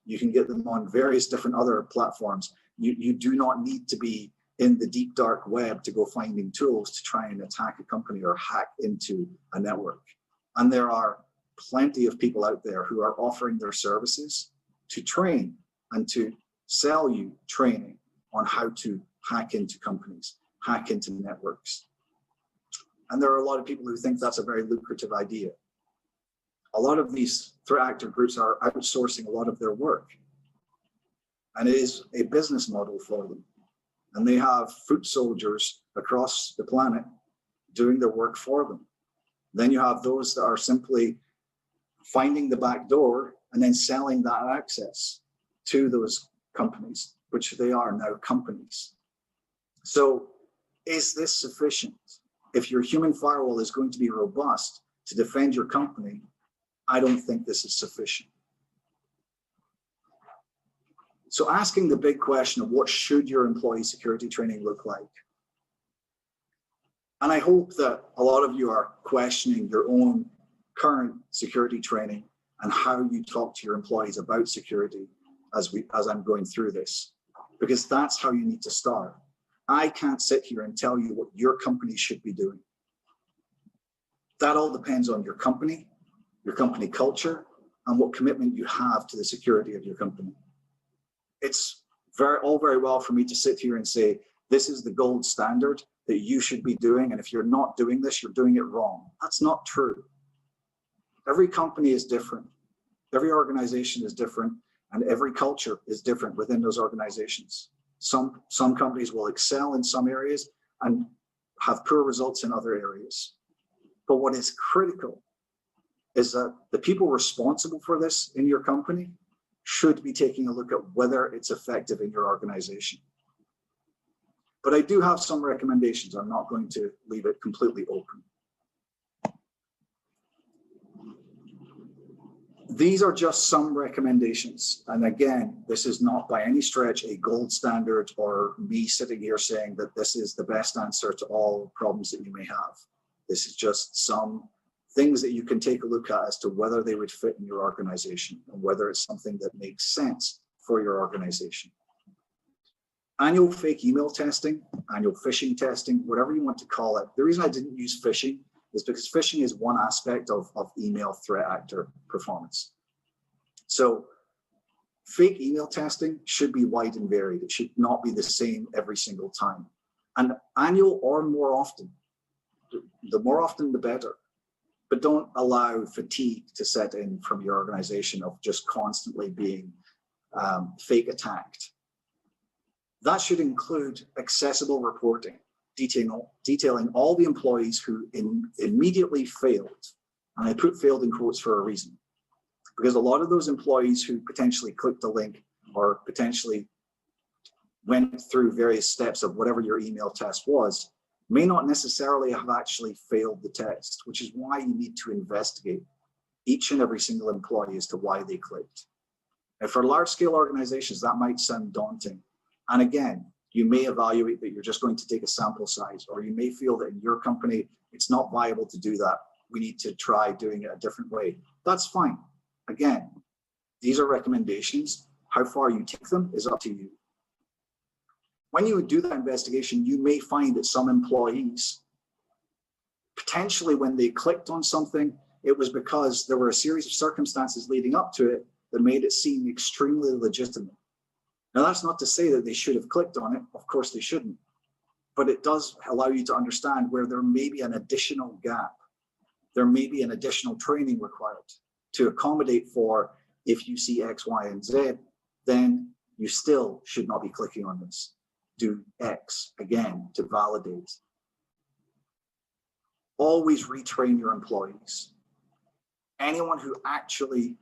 You can get them on various different other platforms. You do not need to be in the deep dark web to go finding tools to try and attack a company or hack into a network. And there are plenty of people out there who are offering their services to train and to sell you training on how to hack into companies, hack into networks. And there are a lot of people who think that's a very lucrative idea. A lot of these threat actor groups are outsourcing a lot of their work. And it is a business model for them. And they have foot soldiers across the planet doing their work for them. Then you have those that are simply finding the back door and then selling that access to those companies, which they are now companies. So is this sufficient? If your human firewall is going to be robust to defend your company, I don't think this is sufficient. So asking the big question of what should your employee security training look like? And I hope that a lot of you are questioning your own current security training and how you talk to your employees about security as I'm going through this, because that's how you need to start. I can't sit here and tell you what your company should be doing. That all depends on your company culture, and what commitment you have to the security of your company. It's all very well for me to sit here and say, this is the gold standard that you should be doing, and if you're not doing this, you're doing it wrong. That's not true. Every company is different. Every organization is different, and every culture is different within those organizations. Some companies will excel in some areas and have poor results in other areas. But what is critical is that the people responsible for this in your company should be taking a look at whether it's effective in your organization. But I do have some recommendations. I'm not going to leave it completely open. These are just some recommendations. And again, this is not by any stretch a gold standard or me sitting here saying that this is the best answer to all problems that you may have. This is just some things that you can take a look at as to whether they would fit in your organization and whether it's something that makes sense for your organization. Annual fake email testing, annual phishing testing, whatever you want to call it. The reason I didn't use phishing is because phishing is one aspect of email threat actor performance. So fake email testing should be wide and varied. It should not be the same every single time. And annual or more often. The more often, the better. But don't allow fatigue to set in from your organization of just constantly being fake attacked. That should include accessible reporting, detailing all the employees who immediately failed. And I put failed in quotes for a reason, because a lot of those employees who potentially clicked the link or potentially went through various steps of whatever your email test was, may not necessarily have actually failed the test, which is why you need to investigate each and every single employee as to why they clicked. And for large-scale organizations, that might sound daunting. And again, you may evaluate that you're just going to take a sample size, or you may feel that in your company, it's not viable to do that. We need to try doing it a different way. That's fine. Again, these are recommendations. How far you take them is up to you. When you do that investigation, you may find that some employees, potentially when they clicked on something, it was because there were a series of circumstances leading up to it that made it seem extremely legitimate. Now, that's not to say that they should have clicked on it. Of course, they shouldn't. But it does allow you to understand where there may be an additional gap. There may be an additional training required to accommodate for, if you see X, Y, and Z, then you still should not be clicking on this. Do X again to validate. Always retrain your employees. Anyone who actually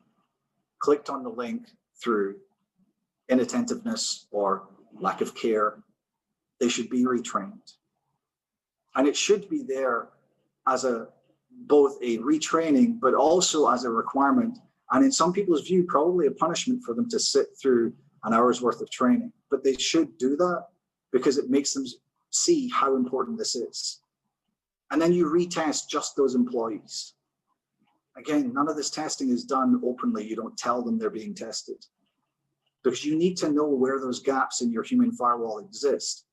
clicked on the link through inattentiveness or lack of care, they should be retrained. And it should be there as both a retraining, but also as a requirement. And in some people's view, probably a punishment for them to sit through an hour's worth of training. But they should do that because it makes them see how important this is. And then you retest just those employees. Again, none of this testing is done openly. You don't tell them they're being tested, because you need to know where those gaps in your human firewall exist.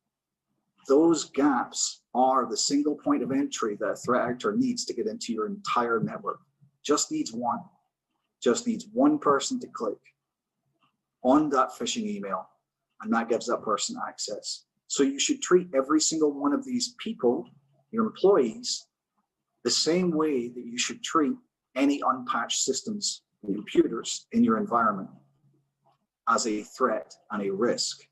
Those gaps are the single point of entry that a threat actor needs to get into your entire network. Just needs one. Just needs one person to click on that phishing email, and that gives that person access. So you should treat every single one of these people, your employees, the same way that you should treat any unpatched systems and computers in your environment, as a threat and a risk.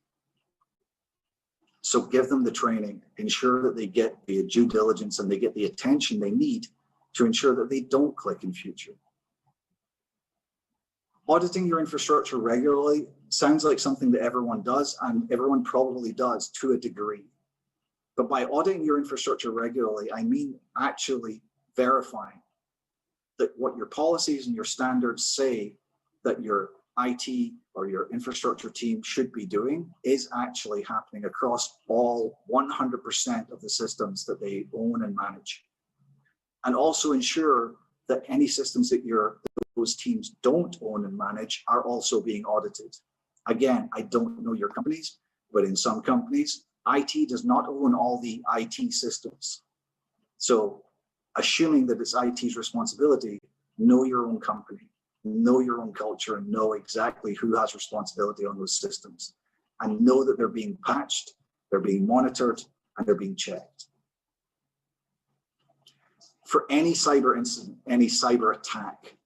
So give them the training, ensure that they get the due diligence and they get the attention they need to ensure that they don't click in future. Auditing your infrastructure regularly sounds like something that everyone does, and everyone probably does to a degree. But by auditing your infrastructure regularly, I mean actually verifying that what your policies and your standards say that your IT or your infrastructure team should be doing is actually happening across all 100% of the systems that they own and manage. And also ensure that any systems that those teams don't own and manage are also being audited. Again, I don't know your companies, but in some companies, IT does not own all the IT systems. So assuming that it's IT's responsibility, know your own company, know your own culture, and know exactly who has responsibility on those systems. And know that they're being patched, they're being monitored, and they're being checked. For any cyber incident, any cyber attack,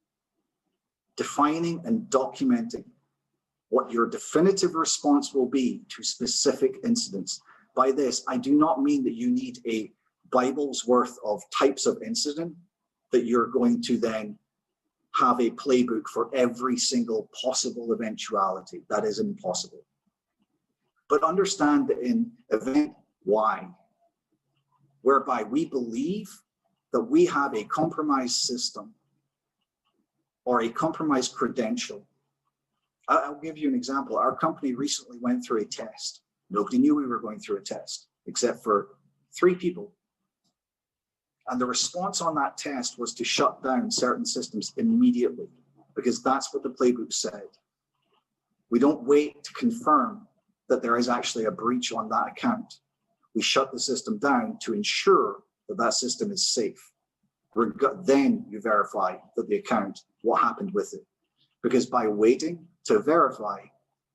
defining and documenting what your definitive response will be to specific incidents. By this, I do not mean that you need a Bible's worth of types of incident that you're going to then have a playbook for every single possible eventuality. That is impossible. But understand that in event Y, whereby we believe that we have a compromised system or a compromised credential. I'll give you an example. Our company recently went through a test. Nobody knew we were going through a test, except for 3 people. And the response on that test was to shut down certain systems immediately, because that's what the playbook said. We don't wait to confirm that there is actually a breach on that account. We shut the system down to ensure that that system is safe. Then you verify that the account, what happened with it. Because by waiting to verify,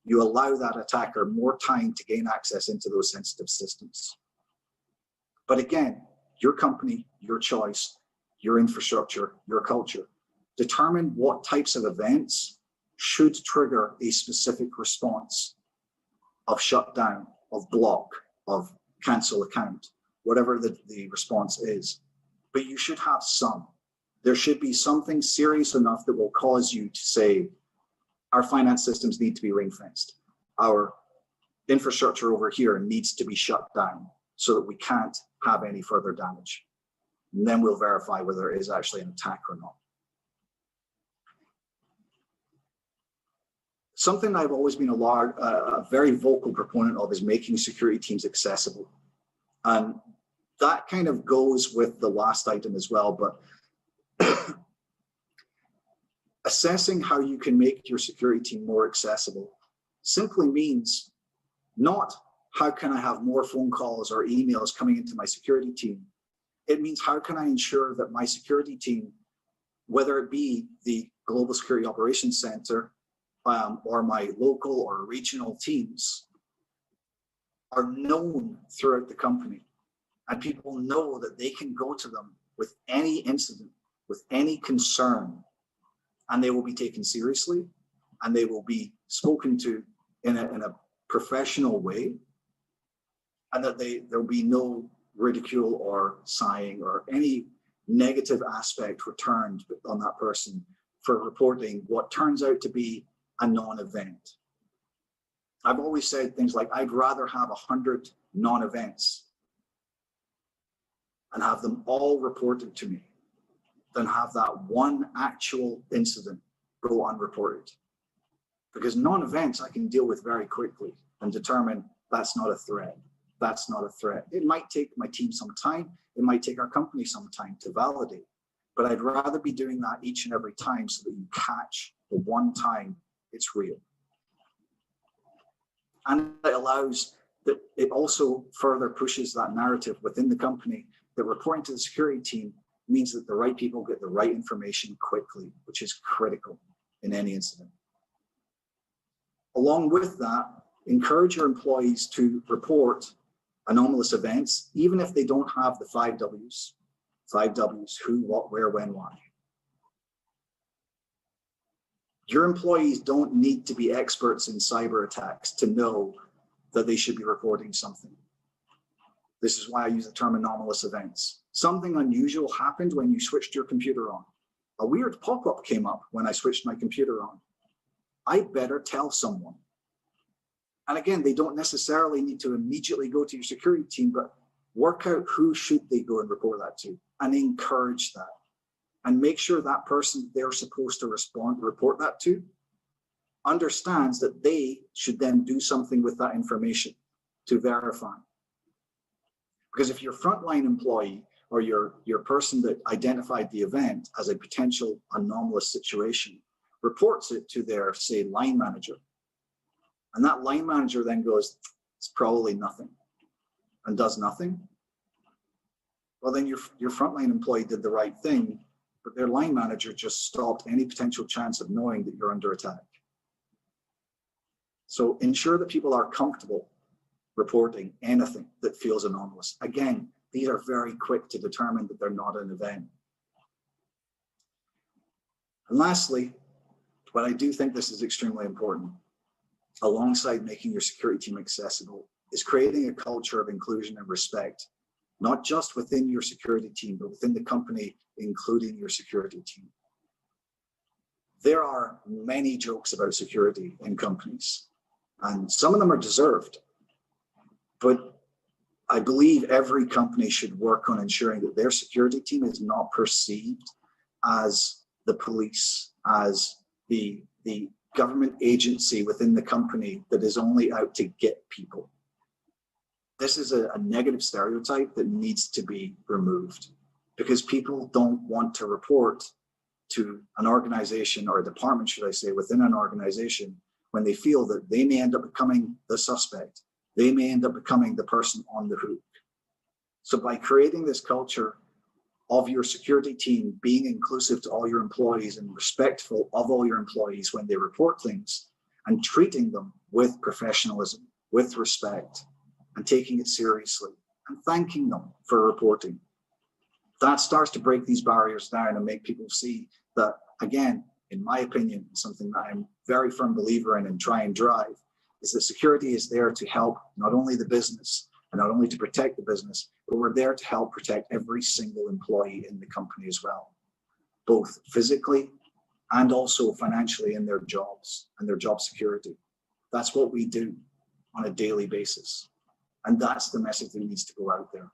you allow that attacker more time to gain access into those sensitive systems. But again, your company, your choice, your infrastructure, your culture, determine what types of events should trigger a specific response of shutdown, of block, of cancel account, whatever the response is. But you should have some. There should be something serious enough that will cause you to say, our finance systems need to be ring-fenced. Our infrastructure over here needs to be shut down so that we can't have any further damage. And then we'll verify whether there is actually an attack or not. Something I've always been a very vocal proponent of is making security teams accessible. And that kind of goes with the last item as well, but assessing how you can make your security team more accessible simply means not how can I have more phone calls or emails coming into my security team. It means how can I ensure that my security team, whether it be the Global Security Operations Center or my local or regional teams, are known throughout the company. And people know that they can go to them with any incident, with any concern, and they will be taken seriously, and they will be spoken to in a professional way, and that there'll be no ridicule or sighing or any negative aspect returned on that person for reporting what turns out to be a non-event. I've always said things like, I'd rather have 100 non-events and have them all reported to me than have that one actual incident go unreported. Because non-events I can deal with very quickly and determine that's not a threat. That's not a threat. It might take my team some time. It might take our company some time to validate. But I'd rather be doing that each and every time so that you catch the one time it's real. And it allows that it also further pushes that narrative within the company that reporting to the security team means that the right people get the right information quickly, which is critical in any incident. Along with that, encourage your employees to report anomalous events, even if they don't have the 5 Ws. 5 Ws, who, what, where, when, why. Your employees don't need to be experts in cyber attacks to know that they should be reporting something. This is why I use the term anomalous events. Something unusual happened when you switched your computer on. A weird pop-up came up when I switched my computer on. I better tell someone. And again, they don't necessarily need to immediately go to your security team, but work out who should they go and report that to, and encourage that. And make sure that person they're supposed to report that to, understands that they should then do something with that information to verify. Because if your frontline employee or your person that identified the event as a potential anomalous situation reports it to their, say, line manager, and that line manager then goes, it's probably nothing, and does nothing, well, then your frontline employee did the right thing, but their line manager just stopped any potential chance of knowing that you're under attack. So ensure that people are comfortable reporting anything that feels anomalous. Again, these are very quick to determine that they're not an event. And lastly, but I do think this is extremely important, alongside making your security team accessible, is creating a culture of inclusion and respect, not just within your security team, but within the company, including your security team. There are many jokes about security in companies, and some of them are deserved. But I believe every company should work on ensuring that their security team is not perceived as the police, as the government agency within the company that is only out to get people. This is a negative stereotype that needs to be removed, because people don't want to report to an organization, or a department, should I say, within an organization, when they feel that they may end up becoming the suspect. They may end up becoming the person on the hook. So by creating this culture of your security team being inclusive to all your employees and respectful of all your employees when they report things, and treating them with professionalism, with respect, and taking it seriously, and thanking them for reporting, that starts to break these barriers down and make people see that, again, in my opinion, something that I'm a very firm believer in and try and drive, is that security is there to help not only the business and not only to protect the business, but we're there to help protect every single employee in the company as well, both physically and also financially in their jobs and their job security. That's what we do on a daily basis. And that's the message that needs to go out there,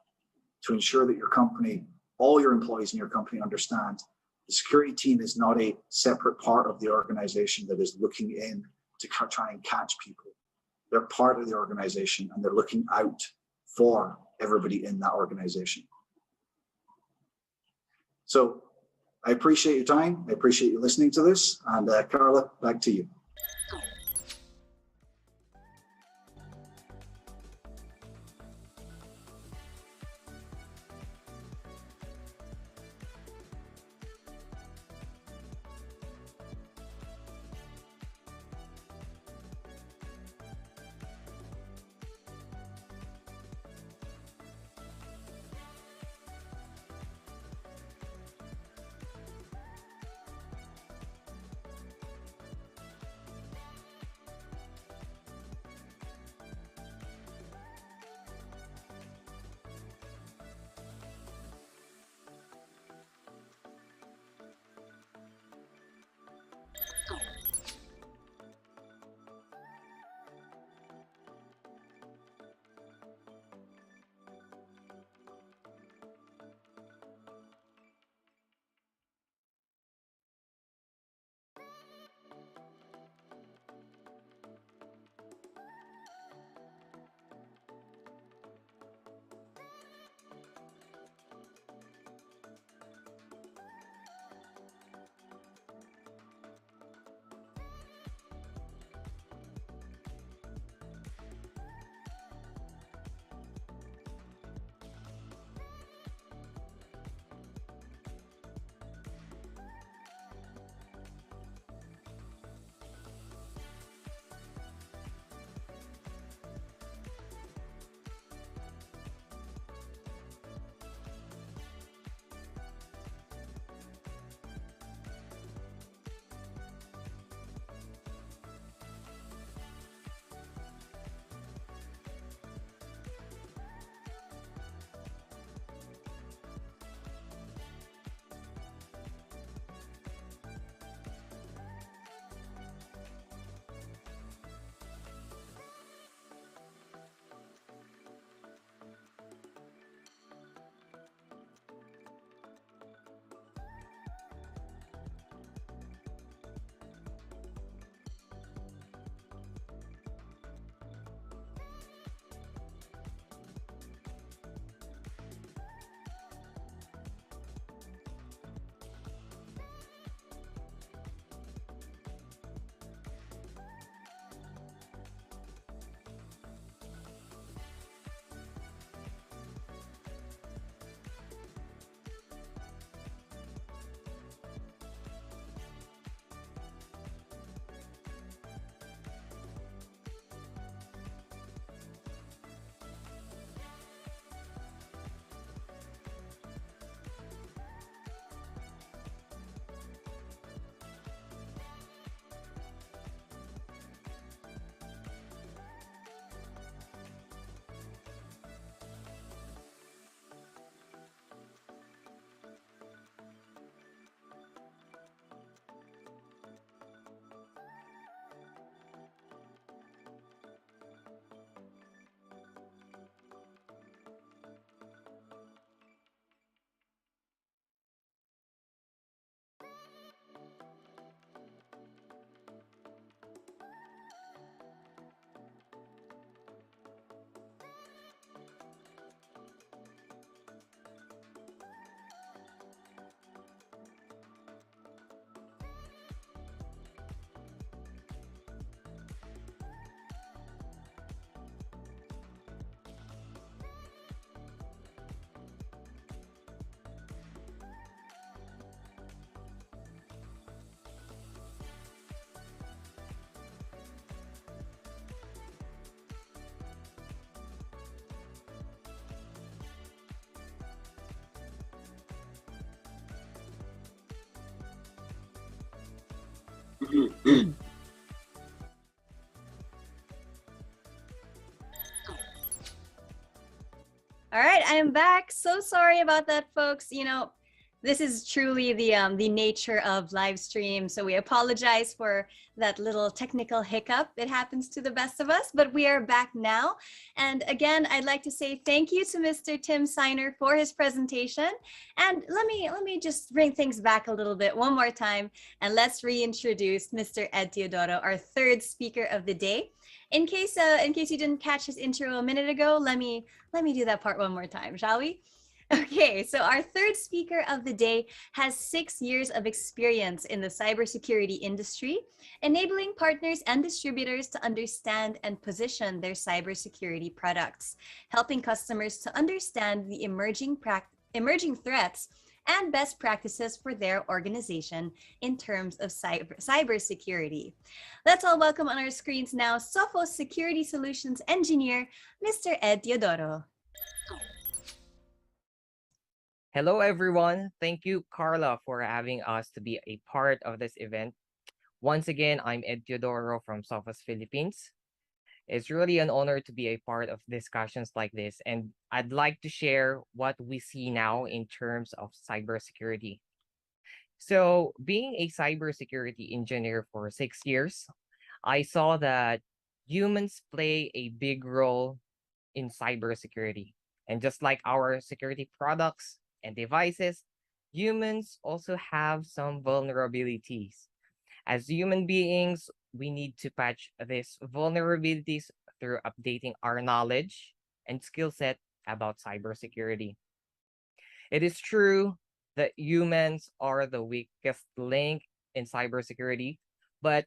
to ensure that your company, all your employees in your company, understand the security team is not a separate part of the organization that is looking in to try and catch people. They're part of the organization, and they're looking out for everybody in that organization. So I appreciate your time. I appreciate you listening to this. And Carla, back to you. All right, I am back. So sorry about that, folks. This is truly the nature of live stream. So we apologize for that little technical hiccup. It happens to the best of us, but we are back now. And again, I'd like to say thank you to Mr. Tim Signer for his presentation. And let me just bring things back a little bit one more time, and let's reintroduce Mr. Ed Teodoro, our third speaker of the day. In case you didn't catch his intro a minute ago, let me do that part one more time, shall we? Okay, so our third speaker of the day has 6 years of experience in the cybersecurity industry, enabling partners and distributors to understand and position their cybersecurity products, helping customers to understand the emerging threats and best practices for their organization in terms of cybersecurity. Let's all welcome on our screens now Sophos Security Solutions Engineer, Mr. Ed Teodoro. Hello, everyone. Thank you, Carla, for having us to be a part of this event. Once again, I'm Ed Teodoro from Sophos Philippines. It's really an honor to be a part of discussions like this, and I'd like to share what we see now in terms of cybersecurity. So, being a cybersecurity engineer for 6 years, I saw that humans play a big role in cybersecurity. And just like our security products and devices, humans also have some vulnerabilities. As human beings, we need to patch these vulnerabilities through updating our knowledge and skill set about cybersecurity. It is true that humans are the weakest link in cybersecurity, but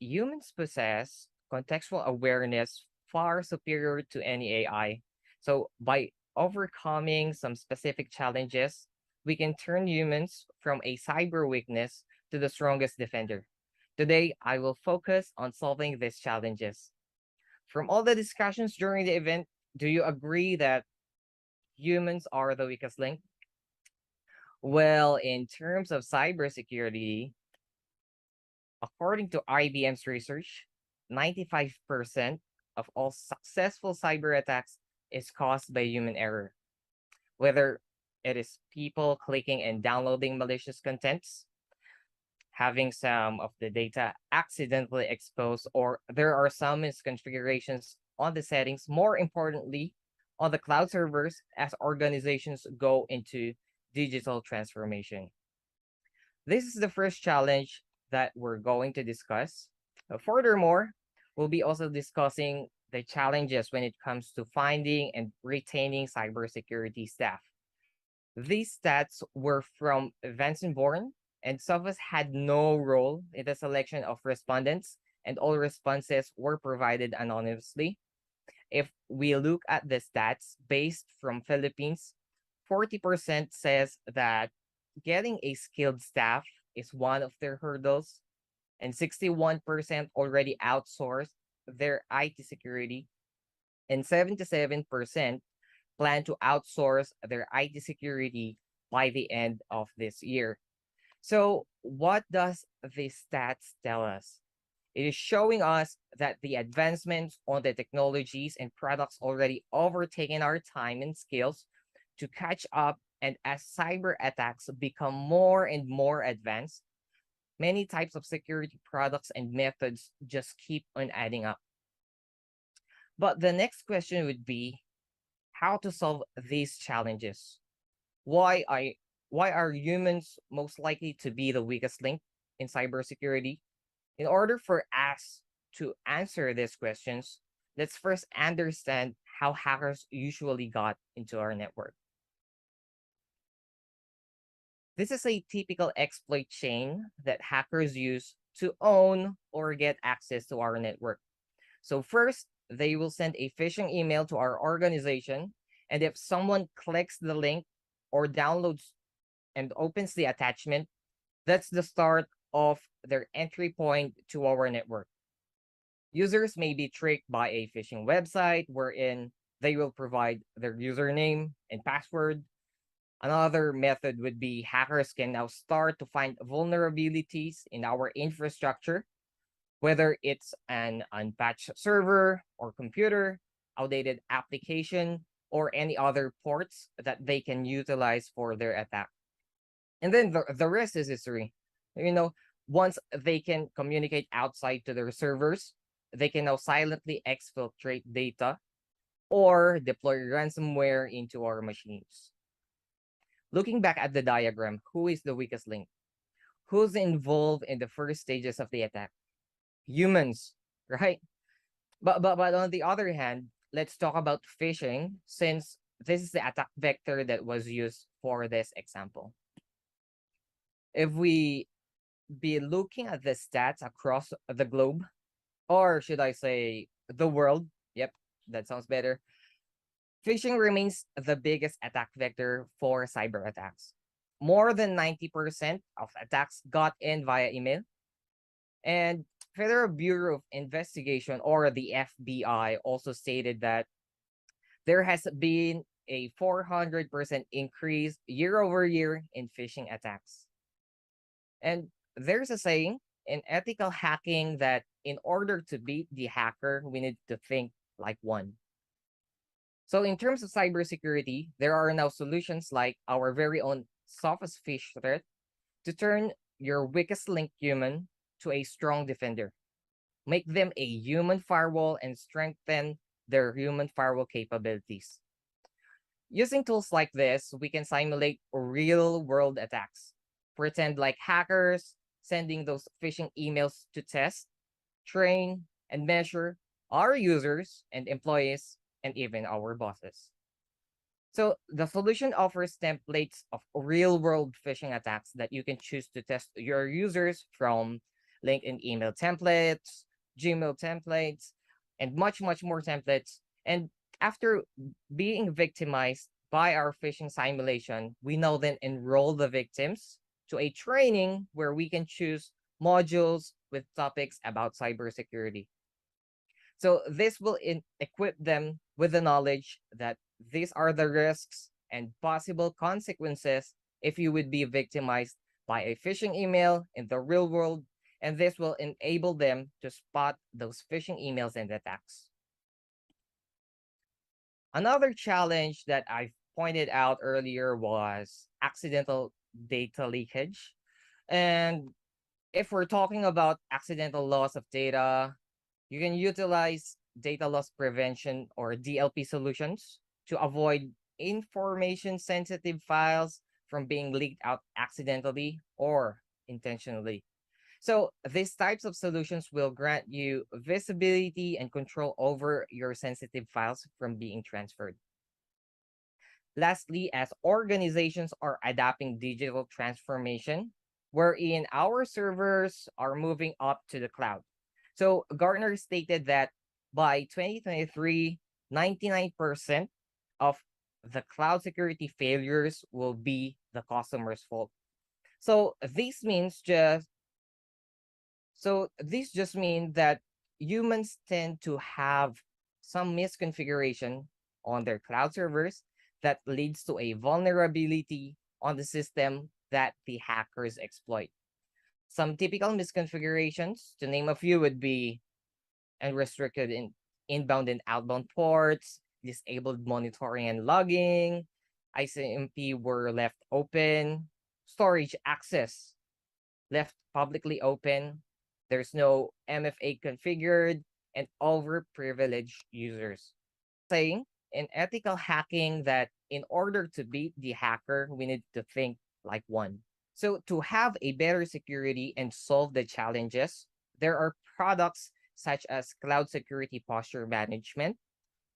humans possess contextual awareness far superior to any AI. So by overcoming some specific challenges, we can turn humans from a cyber weakness to the strongest defender. Today, I will focus on solving these challenges. From all the discussions during the event, do you agree that humans are the weakest link? Well, in terms of cybersecurity, according to IBM's research, 95% of all successful cyber attacks is caused by human error. Whether it is people clicking and downloading malicious contents, having some of the data accidentally exposed, or there are some misconfigurations on the settings, more importantly, on the cloud servers as organizations go into digital transformation. This is the first challenge that we're going to discuss. Furthermore, we'll be also discussing the challenges when it comes to finding and retaining cybersecurity staff. These stats were from Events Born, and Sophos had no role in the selection of respondents, and all responses were provided anonymously. If we look at the stats based from Philippines, 40% says that getting a skilled staff is one of their hurdles, and 61% already outsourced their IT security, and 77% plan to outsource their IT security by the end of this year. So what does this stats tell us? It is showing us that the advancements on the technologies and products already overtaken our time and skills to catch up, and as cyber attacks become more and more advanced, many types of security products and methods just keep on adding up. But the next question would be how to solve these challenges. Why are humans most likely to be the weakest link in cybersecurity? In order for us to answer these questions, let's first understand how hackers usually got into our network. This is a typical exploit chain that hackers use to own or get access to our network. So first, they will send a phishing email to our organization, and if someone clicks the link or downloads and opens the attachment, that's the start of their entry point to our network. Users may be tricked by a phishing website wherein they will provide their username and password, Another method would be hackers can now start to find vulnerabilities in our infrastructure, whether it's an unpatched server or computer, outdated application, or any other ports that they can utilize for their attack. And then the rest is history. You know, once they can communicate outside to their servers, they can now silently exfiltrate data or deploy ransomware into our machines. Looking back at the diagram, who is the weakest link? Who's involved in the first stages of the attack? Humans, right? But on the other hand, let's talk about phishing, since this is the attack vector that was used for this example. If we be looking at the stats across the globe, or should I say the world? Yep, that sounds better. Phishing remains the biggest attack vector for cyber attacks. More than 90% of attacks got in via email. And Federal Bureau of Investigation, or the FBI, also stated that there has been a 400% increase year over year in phishing attacks. And there's a saying in ethical hacking that in order to beat the hacker, we need to think like one. So in terms of cybersecurity, there are now solutions like our very own sophist fish threat to turn your weakest link human to a strong defender. Make them a human firewall and strengthen their human firewall capabilities. Using tools like this, we can simulate real world attacks, pretend like hackers, sending those phishing emails to test, train, and measure our users and employees and even our bosses. So the solution offers templates of real world phishing attacks that you can choose to test your users, from LinkedIn email templates, Gmail templates, and much more templates. And after being victimized by our phishing simulation, we now then enroll the victims to a training where we can choose modules with topics about cybersecurity. So this will equip them with the knowledge that these are the risks and possible consequences if you would be victimized by a phishing email in the real world, and this will enable them to spot those phishing emails and attacks. Another challenge that I pointed out earlier was accidental data leakage. And if we're talking about accidental loss of data, you can utilize data loss prevention, or DLP solutions, to avoid information sensitive files from being leaked out accidentally or intentionally. So these types of solutions will grant you visibility and control over your sensitive files from being transferred. Lastly, as organizations are adapting digital transformation, wherein our servers are moving up to the cloud. So Gartner stated that by 2023, 99% of the cloud security failures will be the customer's fault. So this just means that humans tend to have some misconfiguration on their cloud servers that leads to a vulnerability on the system that the hackers exploit. Some typical misconfigurations, to name a few, would be unrestricted inbound and outbound ports, disabled monitoring and logging, ICMP were left open, storage access left publicly open, there's no MFA configured, and overprivileged users. Saying in ethical hacking that in order to beat the hacker, we need to think like one. So to have a better security and solve the challenges, there are products such as Cloud Security Posture Management,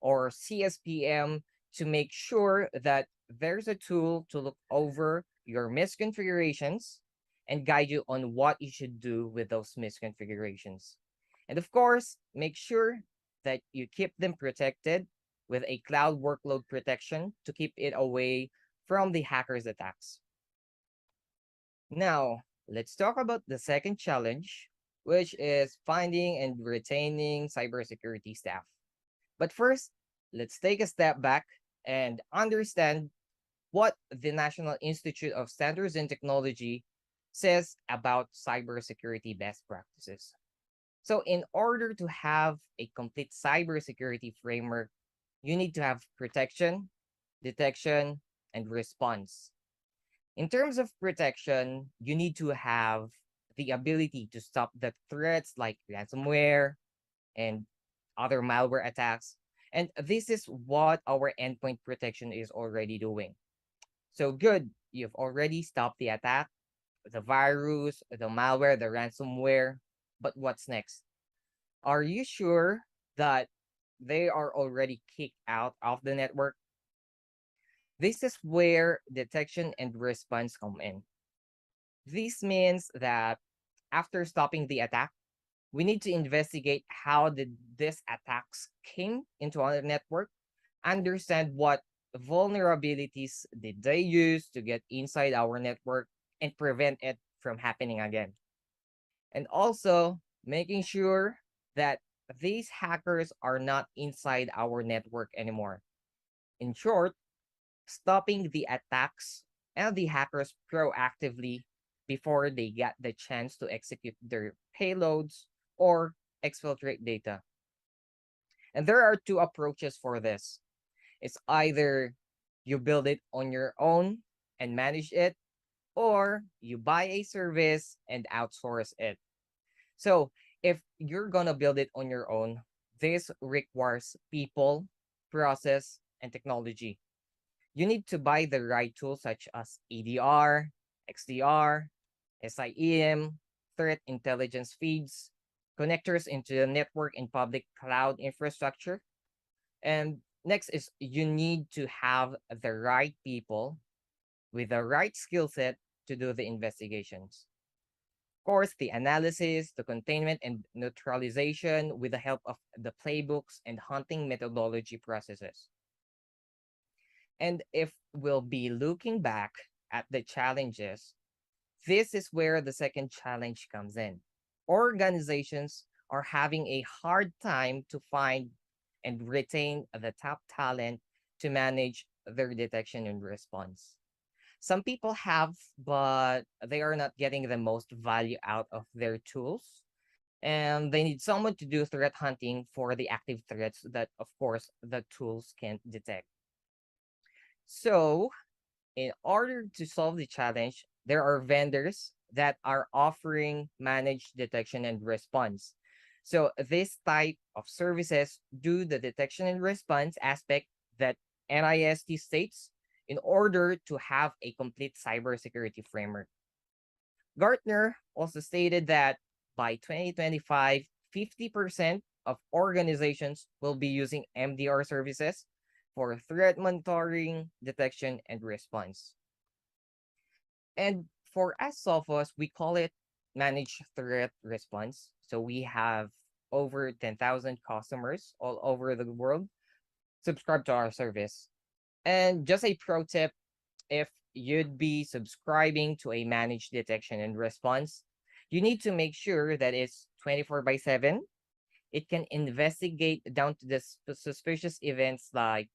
or CSPM, to make sure that there's a tool to look over your misconfigurations and guide you on what you should do with those misconfigurations. And of course, make sure that you keep them protected with a cloud workload protection to keep it away from the hackers' attacks. Now, let's talk about the second challenge, which is finding and retaining cybersecurity staff. But first, let's take a step back and understand what the National Institute of Standards and Technology says about cybersecurity best practices. So in order to have a complete cybersecurity framework, you need to have protection, detection, and response. In terms of protection, you need to have the ability to stop the threats like ransomware and other malware attacks. And this is what our endpoint protection is already doing. So good, you've already stopped the attack, the virus, the malware, the ransomware. But what's next? Are you sure that they are already kicked out of the network? This is where detection and response come in. This means that after stopping the attack, we need to investigate how these attacks came into our network, understand what vulnerabilities did they use to get inside our network, and prevent it from happening again. And also making sure that these hackers are not inside our network anymore. In short, stopping the attacks and the hackers proactively before they get the chance to execute their payloads or exfiltrate data. And there are two approaches for this. It's either you build it on your own and manage it, or you buy a service and outsource it. So if you're gonna build it on your own, this requires people, process, and technology. You need to buy the right tools such as EDR, XDR, SIEM, threat intelligence feeds, connectors into the network and public cloud infrastructure. And next is you need to have the right people with the right skill set to do the investigations. Of course, the analysis, the containment, and neutralization with the help of the playbooks and hunting methodology processes. And if we'll be looking back at the challenges, this is where the second challenge comes in. Organizations are having a hard time to find and retain the top talent to manage their detection and response. Some people have, but they are not getting the most value out of their tools. And they need someone to do threat hunting for the active threats that, of course, the tools can't detect. So, in order to solve the challenge, there are vendors that are offering managed detection and response. So this type of services do the detection and response aspect that NIST states in order to have a complete cybersecurity framework. Gartner also stated that by 2025, 50% of organizations will be using MDR services for threat monitoring, detection, and response. And for us, Sophos, we call it managed threat response. So we have over 10,000 customers all over the world subscribe to our service. And just a pro tip, if you'd be subscribing to a managed detection and response, you need to make sure that it's 24 by 7. It can investigate down to the suspicious events like,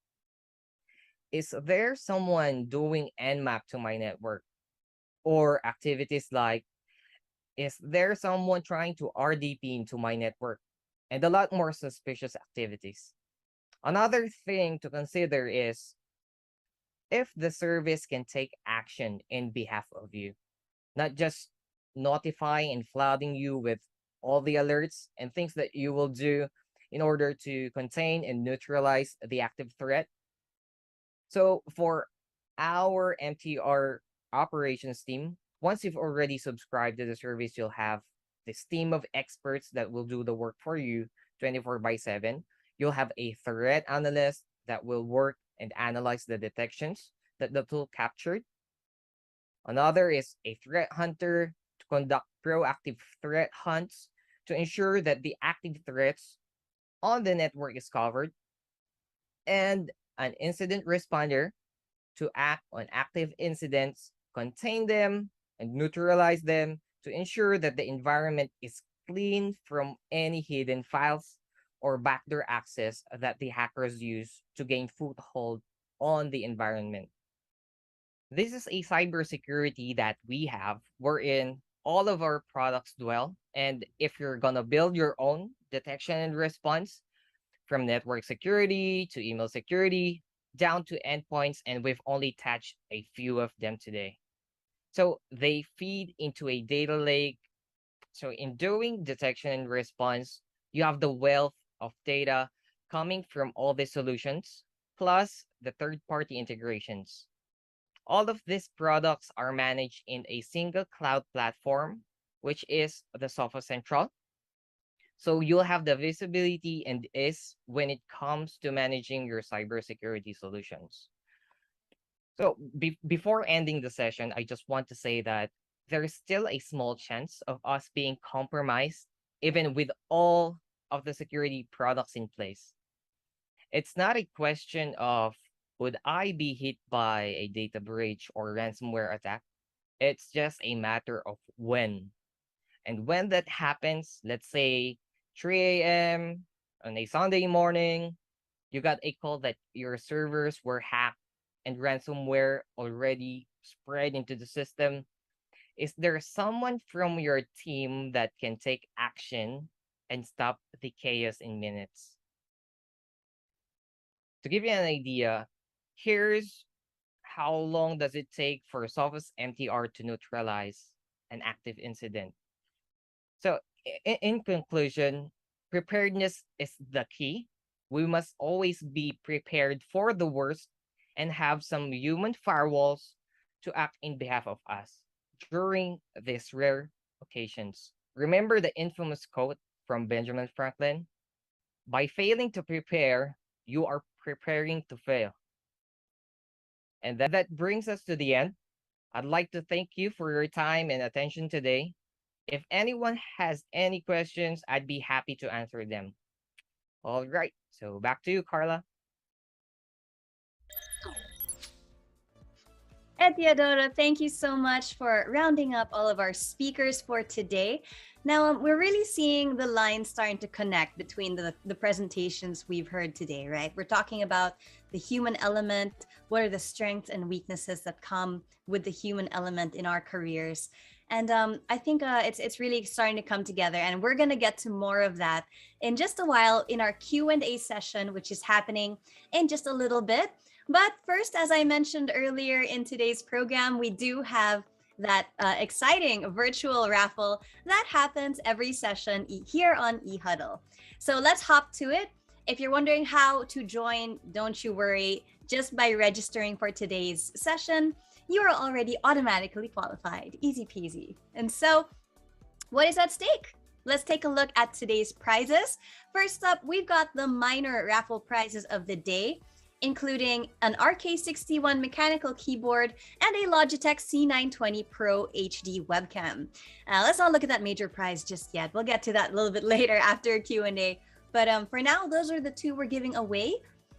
is there someone doing Nmap to my network? Or activities like, is there someone trying to RDP into my network? And a lot more suspicious activities. Another thing to consider is if the service can take action in behalf of you, not just notifying and flooding you with all the alerts and things that you will do in order to contain and neutralize the active threat. So for our MTR operations team, once you've already subscribed to the service, you'll have this team of experts that will do the work for you 24 by 7. You'll have a threat analyst that will work and analyze the detections that the tool captured. Another is a threat hunter to conduct proactive threat hunts to ensure that the active threats on the network is covered. And an incident responder to act on active incidents, contain them, and neutralize them to ensure that the environment is clean from any hidden files or backdoor access that the hackers use to gain foothold on the environment. This is a cybersecurity that we have wherein all of our products dwell. And if you're going to build your own detection and response from network security to email security down to endpoints, and we've only touched a few of them today. So they feed into a data lake. So in doing detection and response, you have the wealth of data coming from all the solutions, plus the third-party integrations. All of these products are managed in a single cloud platform, which is the Sofa Central. So you'll have the visibility and ease when it comes to managing your cybersecurity solutions. So before ending the session, I just want to say that there is still a small chance of us being compromised, even with all of the security products in place. It's not a question of would I be hit by a data breach or ransomware attack? It's just a matter of when. And when that happens, let's say 3 a.m. on a Sunday morning, you got a call that your servers were hacked and ransomware already spread into the system. Is there someone from your team that can take action and stop the chaos in minutes? To give you an idea, here's how long does it take for Sophos MTR to neutralize an active incident. So in conclusion, preparedness is the key. We must always be prepared for the worst and have some human firewalls to act in behalf of us during these rare occasions. Remember the infamous quote from Benjamin Franklin? By failing to prepare, you are preparing to fail. And that brings us to the end. I'd like to thank you for your time and attention today. If anyone has any questions, I'd be happy to answer them. All right, so back to you, Carla. Teodoro, thank you so much for rounding up all of our speakers for today. Now, we're really seeing the lines starting to connect between the presentations we've heard today, right? We're talking about the human element, what are the strengths and weaknesses that come with the human element in our careers. And I think it's really starting to come together, and we're going to get to more of that in just a while in our Q&A session, which is happening in just a little bit. But first, as I mentioned earlier in today's program, we do have that exciting virtual raffle that happens every session here on eHuddle. So let's hop to it. If you're wondering how to join, don't you worry. Just by registering for today's session, you are already automatically qualified. Easy peasy. And so, what is at stake? Let's take a look at today's prizes. First up, we've got the minor raffle prizes of the day, including an RK61 mechanical keyboard and a Logitech C920 Pro HD webcam. Let's not look at that major prize just yet. We'll get to that a little bit later after Q&A. But for now, those are the two we're giving away.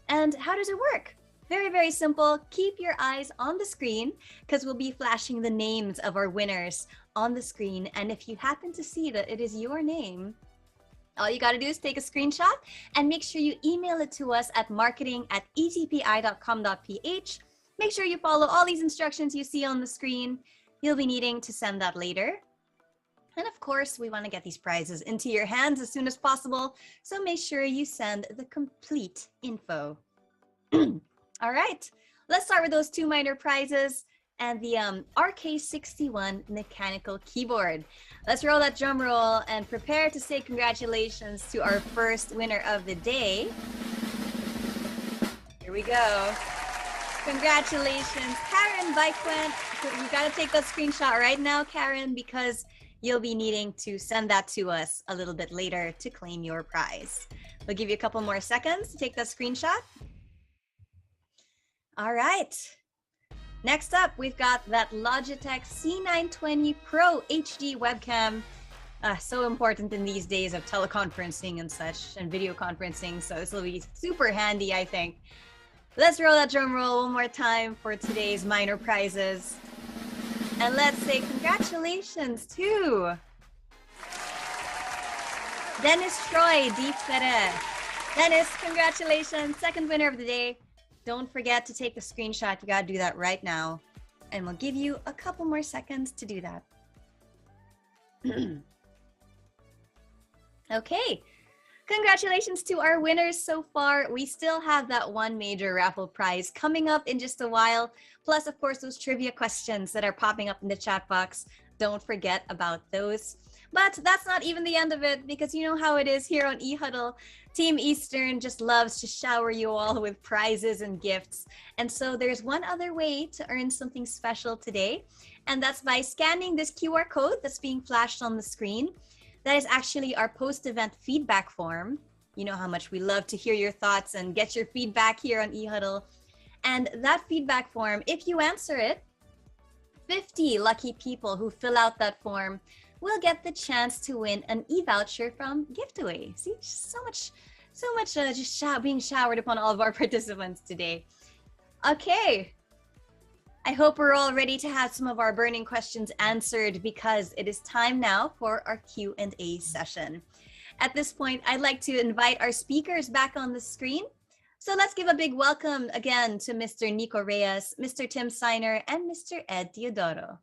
And how does it work? Very, very simple. Keep your eyes on the screen because we'll be flashing the names of our winners on the screen. And if you happen to see that it is your name, all you got to do is take a screenshot and make sure you email it to us at marketing@etpi.com.ph. Make sure you follow all these instructions you see on the screen. You'll be needing to send that later. And of course, we want to get these prizes into your hands as soon as possible. So make sure you send the complete info. All right, let's start with those two minor prizes and the RK61 mechanical keyboard. Let's roll that drum roll and prepare to say congratulations to our first winner of the day. Here we go. Congratulations, Karen Bikewen. You gotta take that screenshot right now, Karen, because you'll be needing to send that to us a little bit later to claim your prize. We'll give you a couple more seconds to take that screenshot. All right. Next up, we've got that Logitech C920 Pro HD webcam. So important in these days of teleconferencing and such, and video conferencing. So this will be super handy, I think. Let's roll that drum roll one more time for today's minor prizes. And let's say congratulations to Dennis Troy Di Fere. Dennis, congratulations, second winner of the day. Don't forget to take the screenshot. You gotta do that right now. And we'll give you a couple more seconds to do that. Okay. Congratulations to our winners so far. We still have that one major raffle prize coming up in just a while. Plus, of course, those trivia questions that are popping up in the chat box. Don't forget about those. But that's not even the end of it, because you know how it is here on eHuddle. Team Eastern just loves to shower you all with prizes and gifts. And so there's one other way to earn something special today, and that's by scanning this QR code that's being flashed on the screen. That is actually our post-event feedback form. You know how much we love to hear your thoughts and get your feedback here on eHuddle. And that feedback form, if you answer it, 50 lucky people who fill out that form will get the chance to win an e-voucher from Giftaway. See, so much being showered upon all of our participants today. Okay. I hope we're all ready to have some of our burning questions answered, because it is time now for our Q&A session. At this point, I'd like to invite our speakers back on the screen. So let's give a big welcome again to Mr. Nico Reyes, Mr. Tim Seiner, and Mr. Ed Teodoro.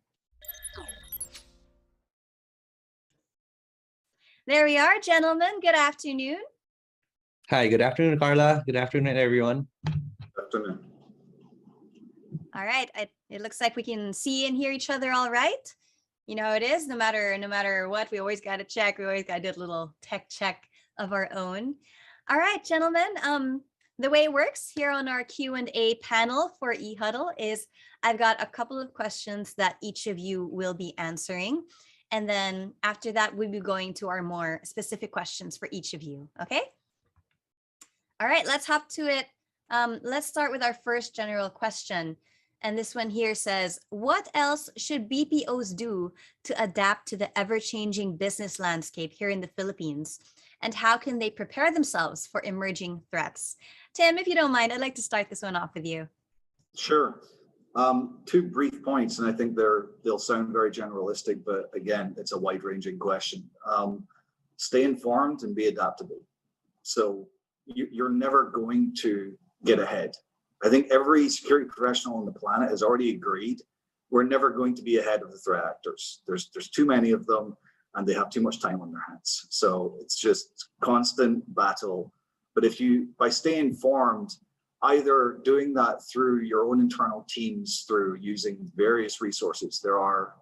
There we are, gentlemen. Good afternoon. Hi, good afternoon, Carla. Good afternoon, everyone. Good afternoon. All right, it looks like we can see and hear each other all right. You know how it is, no matter what, we always got to check. We always got to do a little tech check of our own. All right, gentlemen, the way it works here on our Q&A panel for eHuddle is I've got a couple of questions that each of you will be answering. And then after that, we'll be going to our more specific questions for each of you, okay? All right, let's hop to it. Let's start with our first general question. And this one here says, what else should BPOs do to adapt to the ever-changing business landscape here in the Philippines? And how can they prepare themselves for emerging threats? Tim, if you don't mind, I'd like to start this one off with you. Sure. Two brief points, and I think they'll sound very generalistic, but again, it's a wide-ranging question. Stay informed and be adaptable. So you're never going to get ahead. I think every security professional on the planet has already agreed we're never going to be ahead of the threat actors. There's too many of them, and they have too much time on their hands. So it's just constant battle. But by staying informed, either doing that through your own internal teams, through using various resources, there are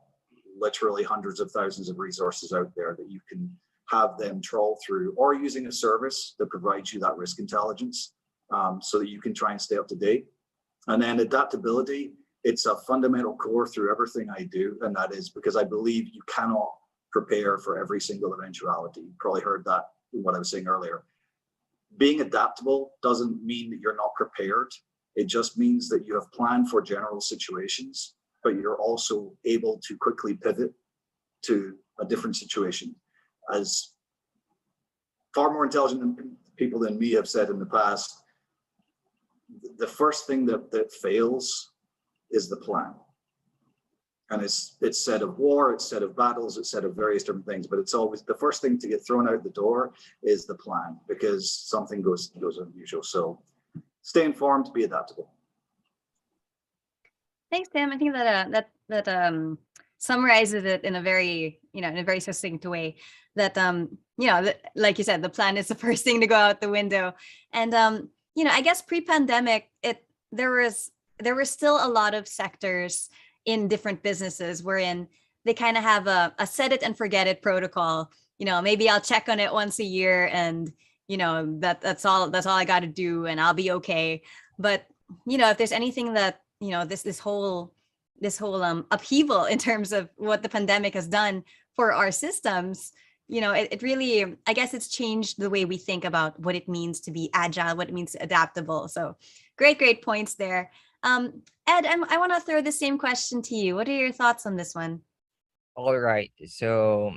literally hundreds of thousands of resources out there that you can have them trawl through, or using a service that provides you that risk intelligence. So that you can try and stay up to date. And then adaptability, it's a fundamental core through everything I do. And that is because I believe you cannot prepare for every single eventuality. You probably heard that in what I was saying earlier. Being adaptable doesn't mean that you're not prepared. It just means that you have planned for general situations, but you're also able to quickly pivot to a different situation. As far more intelligent people than me have said in the past, the first thing that fails is the plan. And it's said of war, it's said of battles, it's said of various different things, but it's always the first thing to get thrown out the door is the plan, because something goes unusual. So stay informed, be adaptable. Thanks, Tim. I think that summarizes it in a very succinct way. That like you said, the plan is the first thing to go out the window. And I guess pre-pandemic, there were still a lot of sectors in different businesses wherein they kind of have a set it and forget it protocol. Maybe I'll check on it once a year, and that's all I got to do, and I'll be okay. But if there's anything that this whole upheaval in terms of what the pandemic has done for our systems, it really, I guess it's changed the way we think about what it means to be agile, what it means to adaptable. So great points there. Ed, I want to throw the same question to you. What are your thoughts on this one? All right. So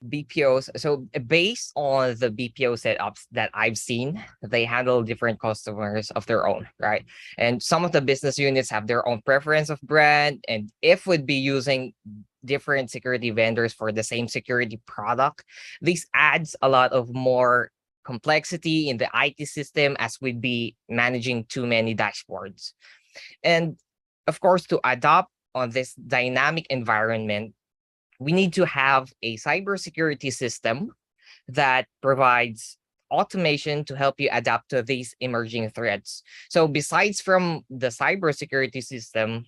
BPOs, so based on the BPO setups that I've seen, they handle different customers of their own, right? And some of the business units have their own preference of brand, and if would be using different security vendors for the same security product, this adds a lot of more complexity in the IT system, as we'd be managing too many dashboards. And of course, to adapt on this dynamic environment, we need to have a cybersecurity system that provides automation to help you adapt to these emerging threats. So besides from the cybersecurity system,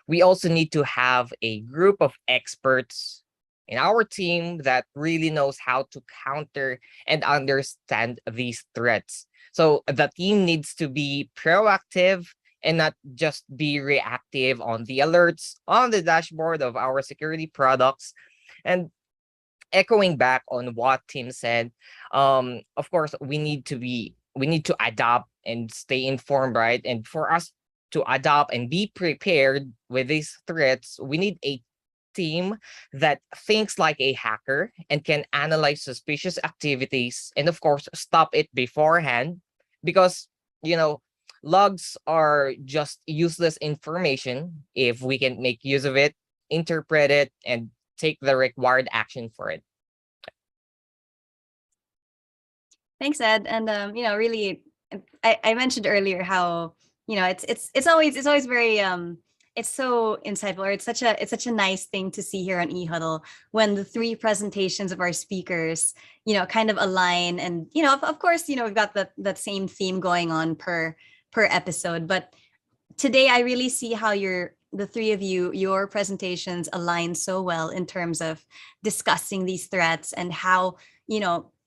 we also need to have a group of experts in our team that really knows how to counter and understand these threats. So the team needs to be proactive and not just be reactive on the alerts on the dashboard of our security products. And echoing back on what Tim said, of course, we need to adapt and stay informed, right? And for us to adapt and be prepared with these threats, we need a team that thinks like a hacker and can analyze suspicious activities and of course stop it beforehand, because you know logs are just useless information if we can make use of it, interpret it, and take the required action for it. Thanks, Ed. And really, I mentioned earlier how it's always very it's so insightful, or it's such a nice thing to see here on eHuddle when the three presentations of our speakers, kind of align, and of course, we've got that same theme going on per episode. But today I really see how the three of your presentations align so well in terms of discussing these threats and how,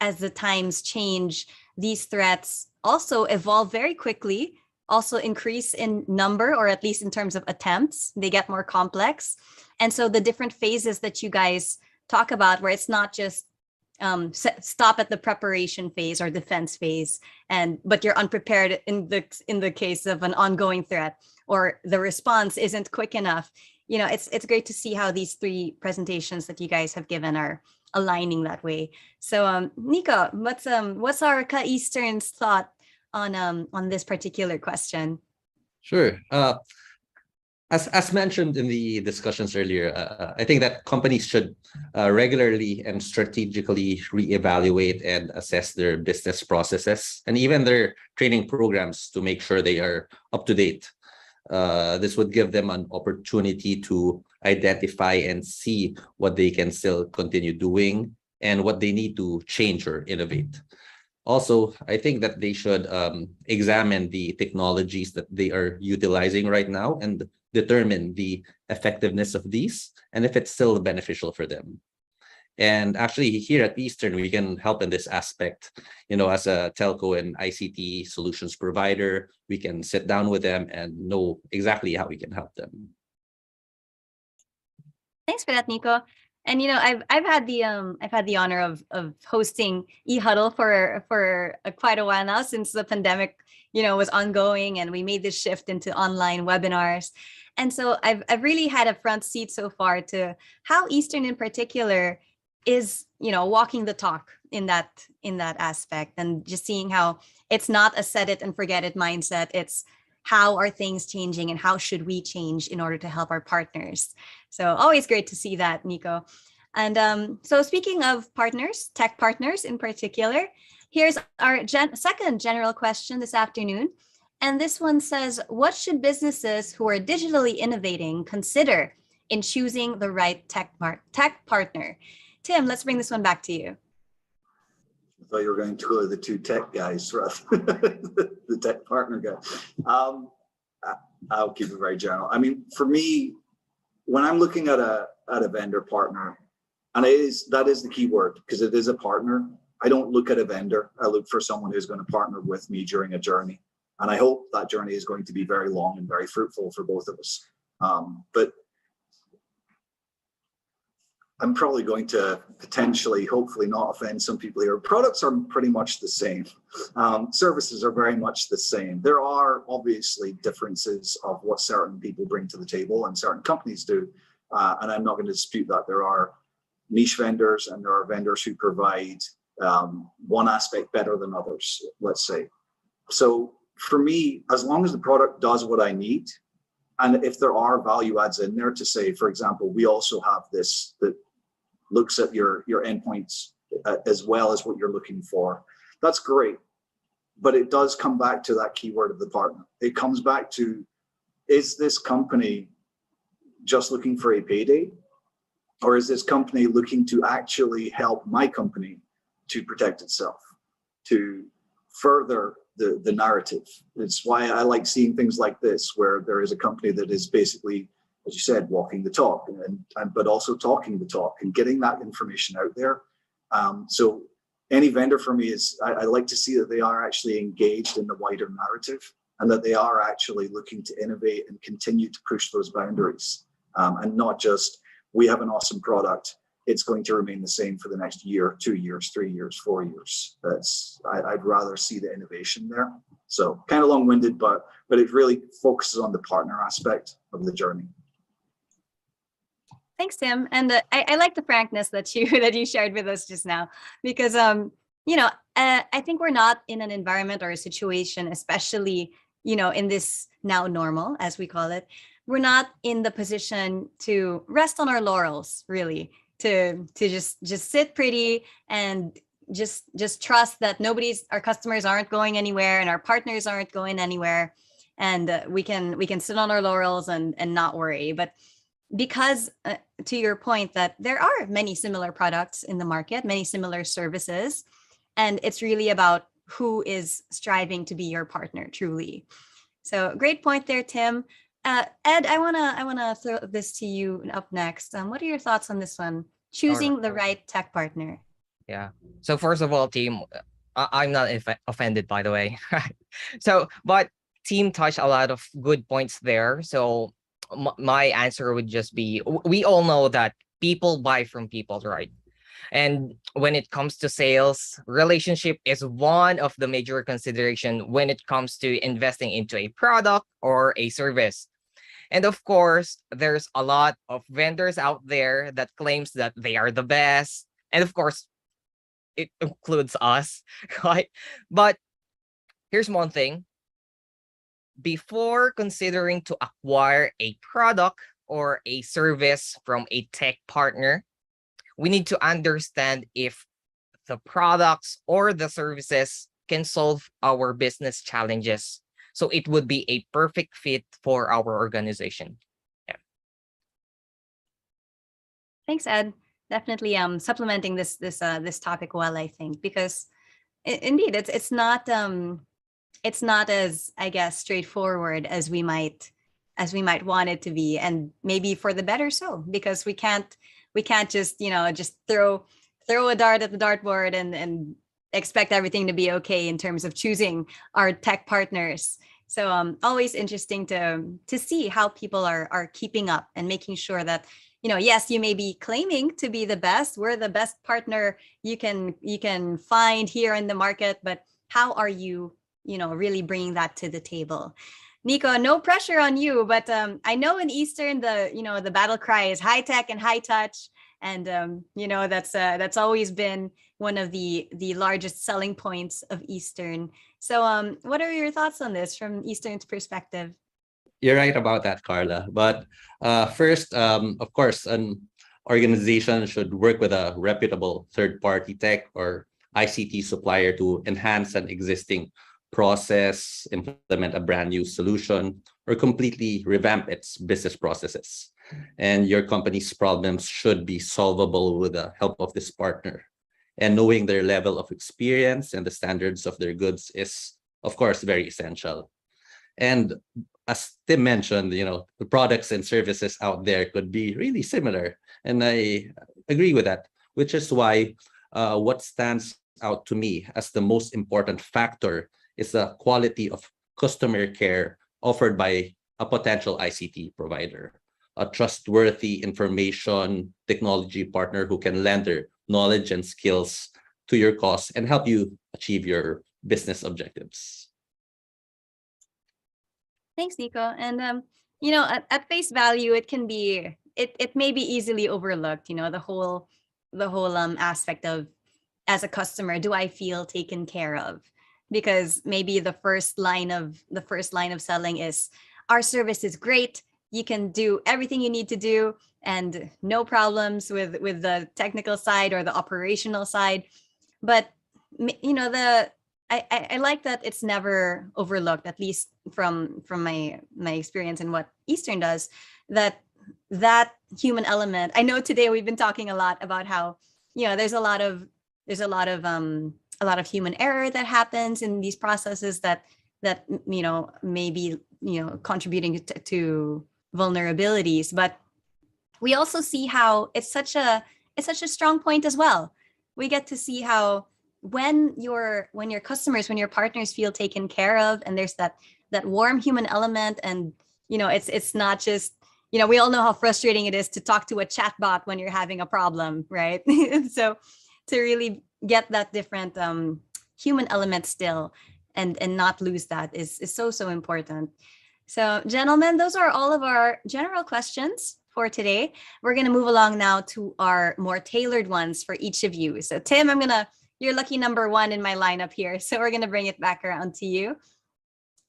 as the times change, these threats also evolve very quickly, also increase in number, or at least in terms of attempts, they get more complex. And so the different phases that you guys talk about, where it's not just stop at the preparation phase or defense phase, but you're unprepared in the case of an ongoing threat, or the response isn't quick enough. It's great to see how these three presentations that you guys have given are aligning that way. So Nico, what's our Ka-Eastern's thought on this particular question? Sure. As mentioned in the discussions earlier, I think that companies should regularly and strategically reevaluate and assess their business processes and even their training programs to make sure they are up to date. This would give them an opportunity to identify and see what they can still continue doing and what they need to change or innovate. Also, I think that they should examine the technologies that they are utilizing right now and determine the effectiveness of these and if it's still beneficial for them. And actually, here at Eastern, we can help in this aspect. As a telco and ICT solutions provider, we can sit down with them and know exactly how we can help them. Thanks for that, Nico. And I've had the honor of hosting eHuddle for quite a while now, since the pandemic was ongoing and we made this shift into online webinars. And so I've really had a front seat so far to how Eastern in particular is walking the talk in that aspect, and just seeing how it's not a set it and forget it mindset. It's how are things changing and how should we change in order to help our partners. So always great to see that, Nico. And so speaking of partners, tech partners in particular, here's our second general question this afternoon. And this one says, what should businesses who are digitally innovating consider in choosing the right tech partner? Tim, let's bring this one back to you. I thought you were going to go to the two tech guys, rather the tech partner guy. I'll keep it very general. I mean, for me, when I'm looking at a vendor partner, and that is the key word, because it is a partner. I don't look at a vendor. I look for someone who's going to partner with me during a journey. And I hope that journey is going to be very long and very fruitful for both of us. But I'm probably going to potentially, hopefully not offend some people here. Products are pretty much the same. Services are very much the same. There are obviously differences of what certain people bring to the table and certain companies do. And I'm not going to dispute that. There are niche vendors and there are vendors who provide one aspect better than others, let's say. So for me, as long as the product does what I need, and if there are value adds in there to say, for example, we also have this that looks at your endpoints as well as what you're looking for, that's great. But it does come back to that keyword of the partner. It comes back to, is this company just looking for a payday? Or is this company looking to actually help my company to protect itself, to further the narrative? It's why I like seeing things like this, where there is a company that is basically, as you said, walking the talk, but also talking the talk and getting that information out there. So any vendor for me is, I like to see that they are actually engaged in the wider narrative and that they are actually looking to innovate and continue to push those boundaries, and not just, we have an awesome product, it's going to remain the same for the next year, 2 years, 3 years, 4 years. I'd rather see the innovation there. So kind of long-winded, but it really focuses on the partner aspect of the journey. Thanks, Tim. And I like the frankness that you that you shared with us just now, because I think we're not in an environment or a situation, especially in this now normal, as we call it. We're not in the position to rest on our laurels, really, to just sit pretty and just trust that our customers aren't going anywhere and our partners aren't going anywhere, and we can sit on our laurels and not worry. But because to your point that there are many similar products in the market, many similar services, and it's really about who is striving to be your partner truly. So great point there, Tim. Ed, I wanna throw this to you up next. What are your thoughts on this one? Choosing the right tech partner. Yeah. So first of all, team, I'm not offended, by the way. So, but team touched a lot of good points there. So my answer would just be, we all know that people buy from people, right? And when it comes to sales, relationship is one of the major consideration when it comes to investing into a product or a service. And of course, there's a lot of vendors out there that claims that they are the best. And of course, it includes us, right? But here's one thing. Before considering to acquire a product or a service from a tech partner, we need to understand if the products or the services can solve our business challenges. So it would be a perfect fit for our organization. Yeah. Thanks, Ed. Definitely supplementing this topic well, I think, because indeed it's not as, I guess, straightforward as we might want it to be, and maybe for the better so, because we can't just just throw a dart at the dartboard and expect everything to be okay in terms of choosing our tech partners. So always interesting to see how people are keeping up and making sure that, yes, you may be claiming to be the best, we're the best partner you can find here in the market, but how are you really bringing that to the table? Nico, no pressure on you, but I know in Eastern, the battle cry is high tech and high touch. And, that's always been one of the largest selling points of Eastern. So what are your thoughts on this from Eastern's perspective? You're right about that, Carla. But first, of course, an organization should work with a reputable third-party tech or ICT supplier to enhance an existing process, implement a brand new solution, or completely revamp its business processes. And your company's problems should be solvable with the help of this partner. And knowing their level of experience and the standards of their goods is, of course, very essential. And as Tim mentioned, the products and services out there could be really similar. And I agree with that, which is why what stands out to me as the most important factor is the quality of customer care offered by a potential ICT provider, a trustworthy information technology partner who can lend their knowledge and skills to your cause and help you achieve your business objectives. Thanks, Nico. And at face value, it may be easily overlooked. The whole aspect of, as a customer, do I feel taken care of? Because maybe the first line of selling is, our service is great, you can do everything you need to do, and no problems with the technical side or the operational side. But the I like that it's never overlooked, at least from my experience and what Eastern does, that that human element. I know today we've been talking a lot about how, there's a lot of human error that happens in these processes that may be contributing to vulnerabilities, but we also see how it's such a strong point as well. We get to see how when your customers, when your partners feel taken care of, and there's that warm human element, and it's not just, we all know how frustrating it is to talk to a chatbot when you're having a problem, right? So to really get that different human element still, and not lose that is so important. So, gentlemen, those are all of our general questions for today. We're going to move along now to our more tailored ones for each of you. So, Tim, you're lucky number one in my lineup here. So, we're going to bring it back around to you.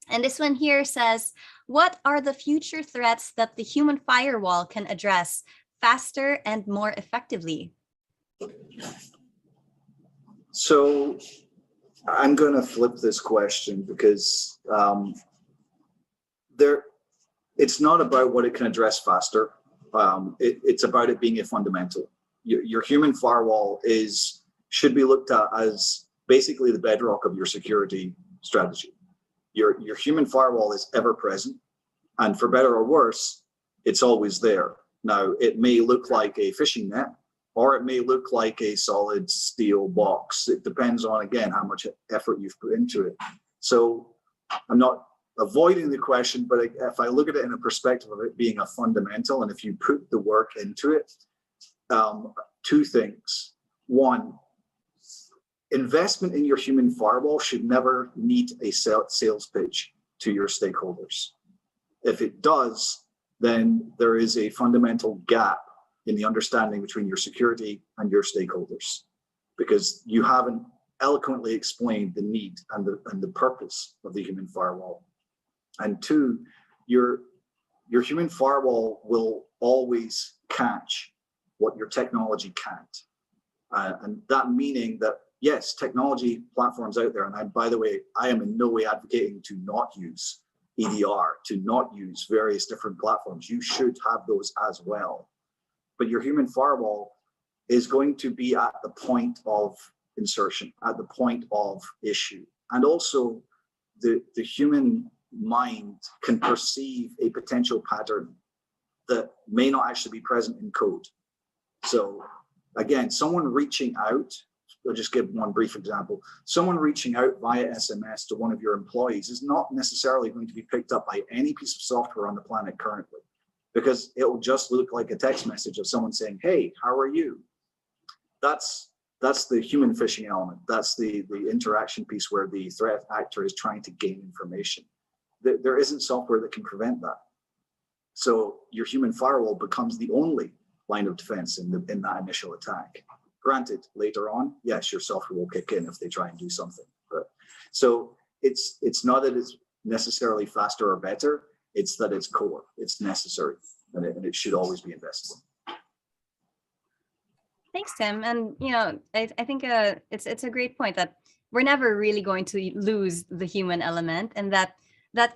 And this one here says, what are the future threats that the human firewall can address faster and more effectively? So I'm going to flip this question because it's not about what it can address faster. It's about it being a fundamental. Your human firewall should be looked at as basically the bedrock of your security strategy. Your human firewall is ever present, and for better or worse, it's always there. Now, it may look like a fishing net, or it may look like a solid steel box. It depends on, again, how much effort you've put into it. So I'm not avoiding the question, but if I look at it in a perspective of it being a fundamental, and if you put the work into it, two things. One, investment in your human firewall should never need a sales pitch to your stakeholders. If it does, then there is a fundamental gap in the understanding between your security and your stakeholders, because you haven't eloquently explained the need and the purpose of the human firewall. And two, your human firewall will always catch what your technology can't. And that meaning that, yes, technology platforms out there, and by the way, I am in no way advocating to not use EDR, to not use various different platforms. You should have those as well. But your human firewall is going to be at the point of insertion, at the point of issue. And also the human mind can perceive a potential pattern that may not actually be present in code. So again, someone reaching out, I'll just give one brief example. Someone reaching out via SMS to one of your employees is not necessarily going to be picked up by any piece of software on the planet currently, because it will just look like a text message of someone saying, hey, how are you? That's the human phishing element. That's the interaction piece where the threat actor is trying to gain information. There isn't software that can prevent that. So your human firewall becomes the only line of defense in that initial attack. Granted, later on, yes, your software will kick in if they try and do something. But so it's not that it's necessarily faster or better. It's that it's core. It's necessary, and it should always be invested in. Thanks, Tim. And I think it's a great point that we're never really going to lose the human element, and that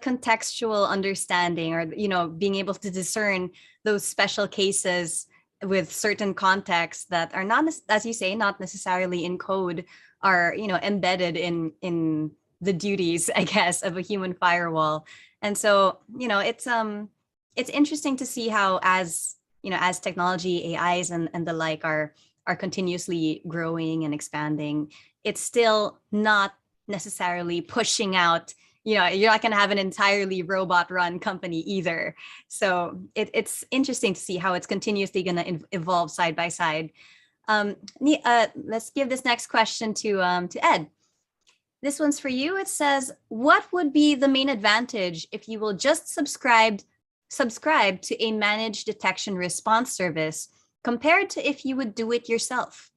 contextual understanding, or being able to discern those special cases with certain contexts that are not, as you say, not necessarily in code, are embedded in the duties, I guess, of a human firewall. And so it's interesting to see how, as technology, AIs and the like are continuously growing and expanding, it's still not necessarily pushing out, you're not going to have an entirely robot run company either. So it's interesting to see how it's continuously going to evolve side by side. Let's give this next question to Ed. This one's for you. It says, what would be the main advantage if you will just subscribe to a managed detection response service compared to if you would do it yourself?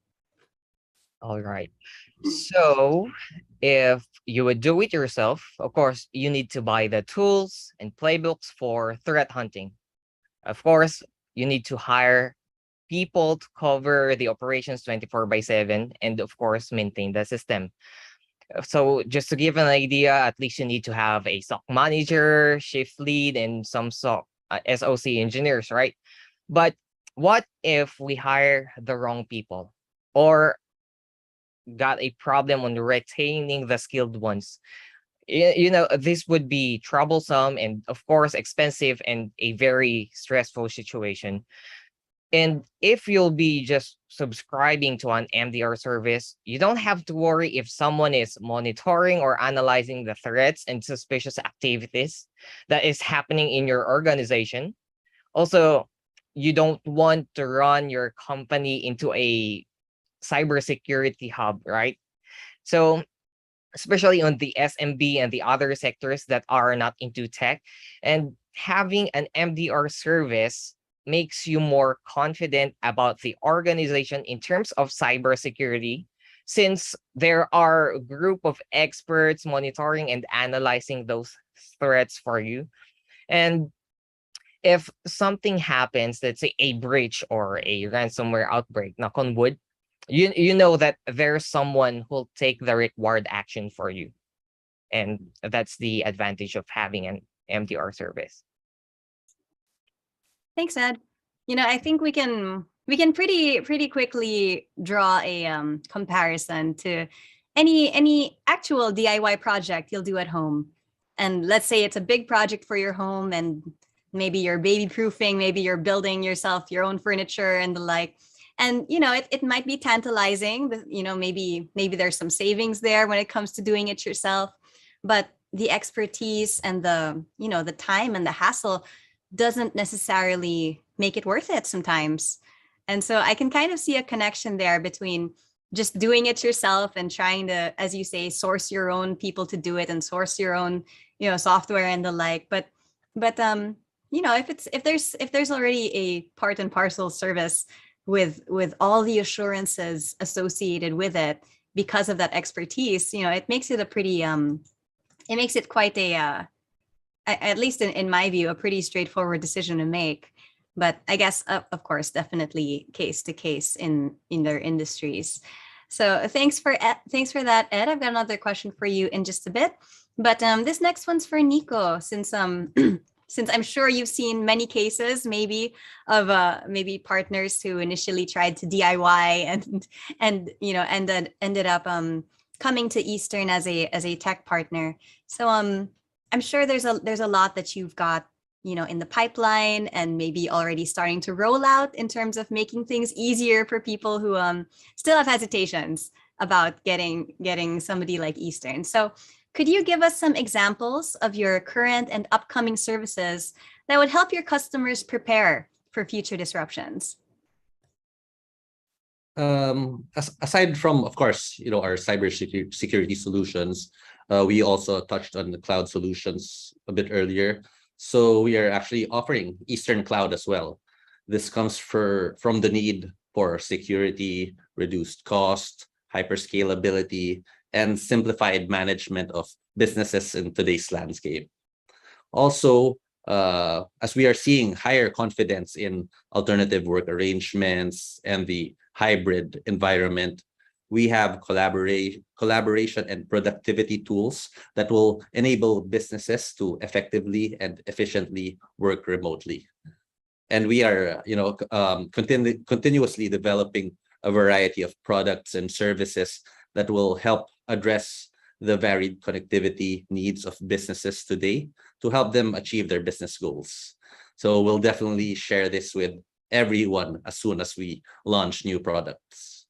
All right. So if you would do it yourself, of course, you need to buy the tools and playbooks for threat hunting. Of course, you need to hire people to cover the operations 24/7, and of course, maintain the system. So just to give an idea, at least you need to have a SOC manager, shift lead, and some SOC engineers, right? But what if we hire the wrong people or got a problem on retaining the skilled ones? This would be troublesome and, of course, expensive and a very stressful situation. And if you'll be just subscribing to an MDR service, you don't have to worry if someone is monitoring or analyzing the threats and suspicious activities that is happening in your organization. Also, you don't want to run your company into a cybersecurity hub, right? So, especially on the SMB and the other sectors that are not into tech, and having an MDR service makes you more confident about the organization in terms of cybersecurity, since there are a group of experts monitoring and analyzing those threats for you. And if something happens, let's say a breach or a ransomware outbreak, knock on wood, you know that there's someone who'll take the required action for you. And that's the advantage of having an MDR service. Thanks, Ed. I think we can pretty quickly draw a comparison to any actual DIY project you'll do at home. And let's say it's a big project for your home, and maybe you're baby proofing, maybe you're building yourself your own furniture and the like. And it might be tantalizing. Maybe there's some savings there when it comes to doing it yourself, but the expertise and the time and the hassle doesn't necessarily make it worth it sometimes. And so I can kind of see a connection there between just doing it yourself and trying to, as you say, source your own people to do it and source your own, software and the like. But if there's already a part and parcel service with all the assurances associated with it because of that expertise, it makes it a pretty it makes it quite a at least in my view, a pretty straightforward decision to make. But I guess, of course, definitely case to case in their industries. So thanks for that, Ed. I've got another question for you in just a bit. But this next one's for Nico, since since I'm sure you've seen many cases, maybe of maybe partners who initially tried to DIY and ended up coming to Eastern as a tech partner. So I'm sure there's a lot that you've got, in the pipeline and maybe already starting to roll out in terms of making things easier for people who still have hesitations about getting somebody like Eastern. So could you give us some examples of your current and upcoming services that would help your customers prepare for future disruptions? Aside from, of course, our cybersecurity solutions, we also touched on the cloud solutions a bit earlier. So we are actually offering Eastern Cloud as well. This comes from the need for security, reduced cost, hyperscalability, and simplified management of businesses in today's landscape. Also, as we are seeing higher confidence in alternative work arrangements and the hybrid environment, we have collaboration and productivity tools that will enable businesses to effectively and efficiently work remotely. And we are, continuously developing a variety of products and services that will help address the varied connectivity needs of businesses today to help them achieve their business goals. So we'll definitely share this with everyone as soon as we launch new products.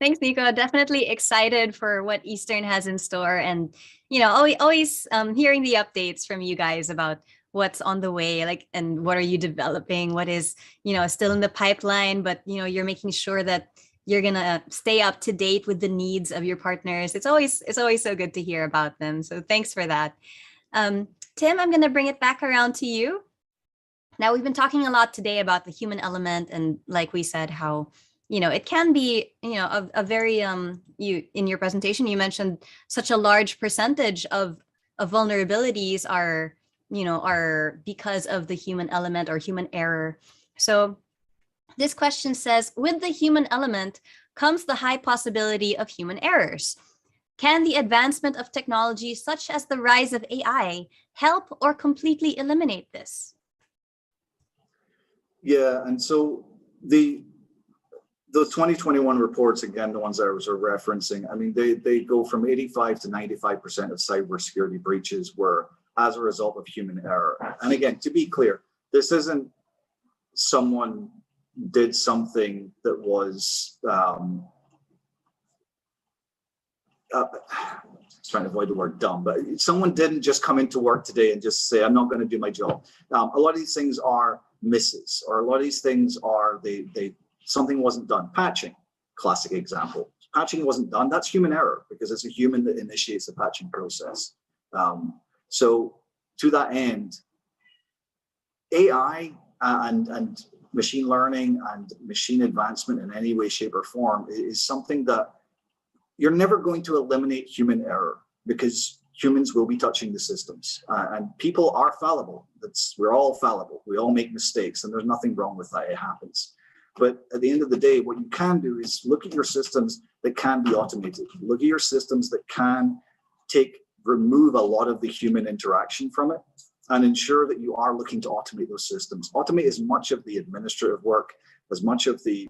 Thanks, Nico. Definitely excited for what Eastern has in store, and always hearing the updates from you guys about what's on the way, like, and what are you developing, what is still in the pipeline, but you're making sure that you're gonna stay up to date with the needs of your partners. It's always so good to hear about them. So thanks for that. Tim, I'm gonna bring it back around to you. Now, we've been talking a lot today about the human element, and like we said, how it can be, a very you in your presentation you mentioned such a large percentage of vulnerabilities are because of the human element or human error. So This question says, with the human element comes the high possibility of human errors. Can the advancement of technology, such as the rise of AI, help or completely eliminate this? Yeah, and so the 2021 reports, again, the ones I was referencing, I mean, they go from 85 to 95% of cybersecurity breaches were as a result of human error. And again, to be clear, this isn't someone did something that was trying to avoid the word dumb, but someone didn't just come into work today and just say, I'm not going to do my job. A lot of these things are misses, or a lot of these things are something wasn't done. Patching, classic example. Patching wasn't done. That's human error because it's a human that initiates the patching process. So to that end, AI and machine learning and machine advancement in any way, shape, or form is something that you're never going to eliminate human error because humans will be touching the systems and people are fallible. We're all fallible. We all make mistakes and there's nothing wrong with that. It happens. But at the end of the day, what you can do is look at your systems that can be automated. Look at your systems that can remove a lot of the human interaction from it and ensure that you are looking to automate those systems. Automate as much of the administrative work, as much of the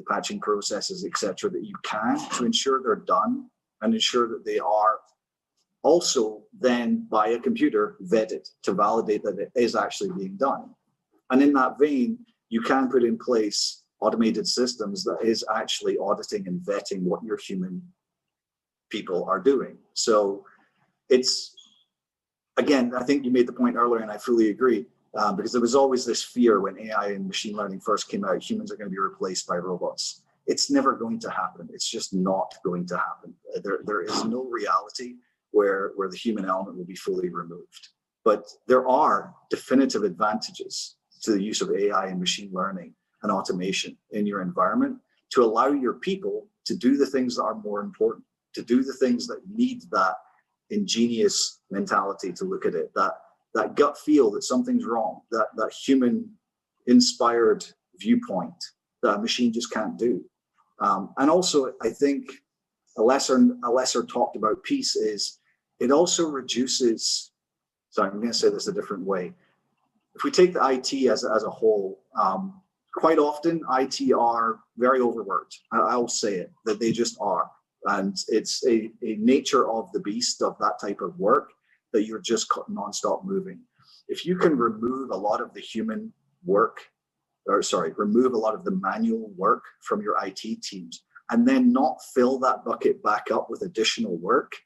patching processes, et cetera, that you can to ensure they're done and ensure that they are also then by a computer vetted to validate that it is actually being done. And in that vein, you can put in place automated systems that is actually auditing and vetting what your human people are doing. So it's, again, I think you made the point earlier and I fully agree, because there was always this fear when AI and machine learning first came out, humans are going to be replaced by robots. It's never going to happen. It's just not going to happen. There is no reality where the human element will be fully removed. But there are definitive advantages to the use of AI and machine learning and automation in your environment to allow your people to do the things that are more important, to do the things that need that ingenious mentality to look at it, that gut feel that something's wrong, that human inspired viewpoint that a machine just can't do. And also, I think a lesser talked about piece is it also reduces, sorry, I'm going to say this a different way. If we take the IT as a whole, quite often IT are very overworked. I'll say it, that they just are. And it's a nature of the beast of that type of work that you're just nonstop moving. If you can remove a lot of the human work, remove a lot of the manual work from your IT teams and then not fill that bucket back up with additional work,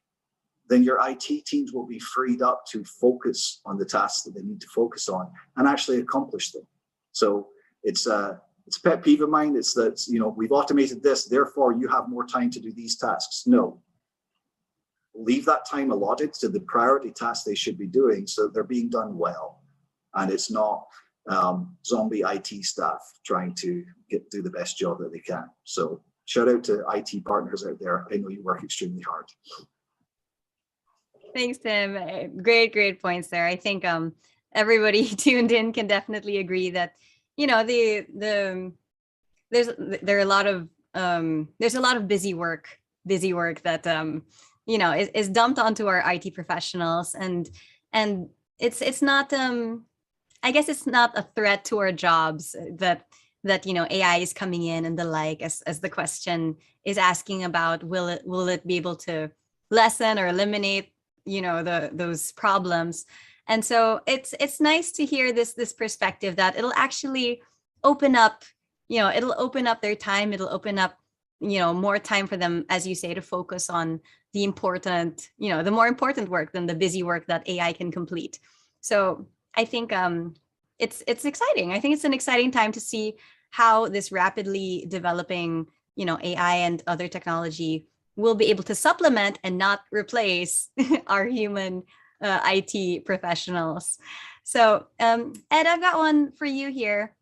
then your IT teams will be freed up to focus on the tasks that they need to focus on and actually accomplish them. So it's a pet peeve of mine. It's that, we've automated this, therefore you have more time to do these tasks. No, leave that time allotted to the priority tasks they should be doing so they're being done well. And it's not zombie IT staff trying to do the best job that they can. So shout out to IT partners out there. I know you work extremely hard. Thanks, Tim. Great points there. I think everybody tuned in can definitely agree that there's a lot of busy work that is dumped onto our IT professionals, and it's not I guess it's not a threat to our jobs that AI is coming in and the like, as the question is asking about, will it be able to lessen or eliminate those problems. And so it's nice to hear this perspective that it'll actually open up their time. It'll open up more time for them, as you say, to focus on the important, the more important work than the busy work that AI can complete. So I think it's exciting. I think it's an exciting time to see how this rapidly developing AI and other technology will be able to supplement and not replace our human IT professionals. So Ed, I've got one for you here,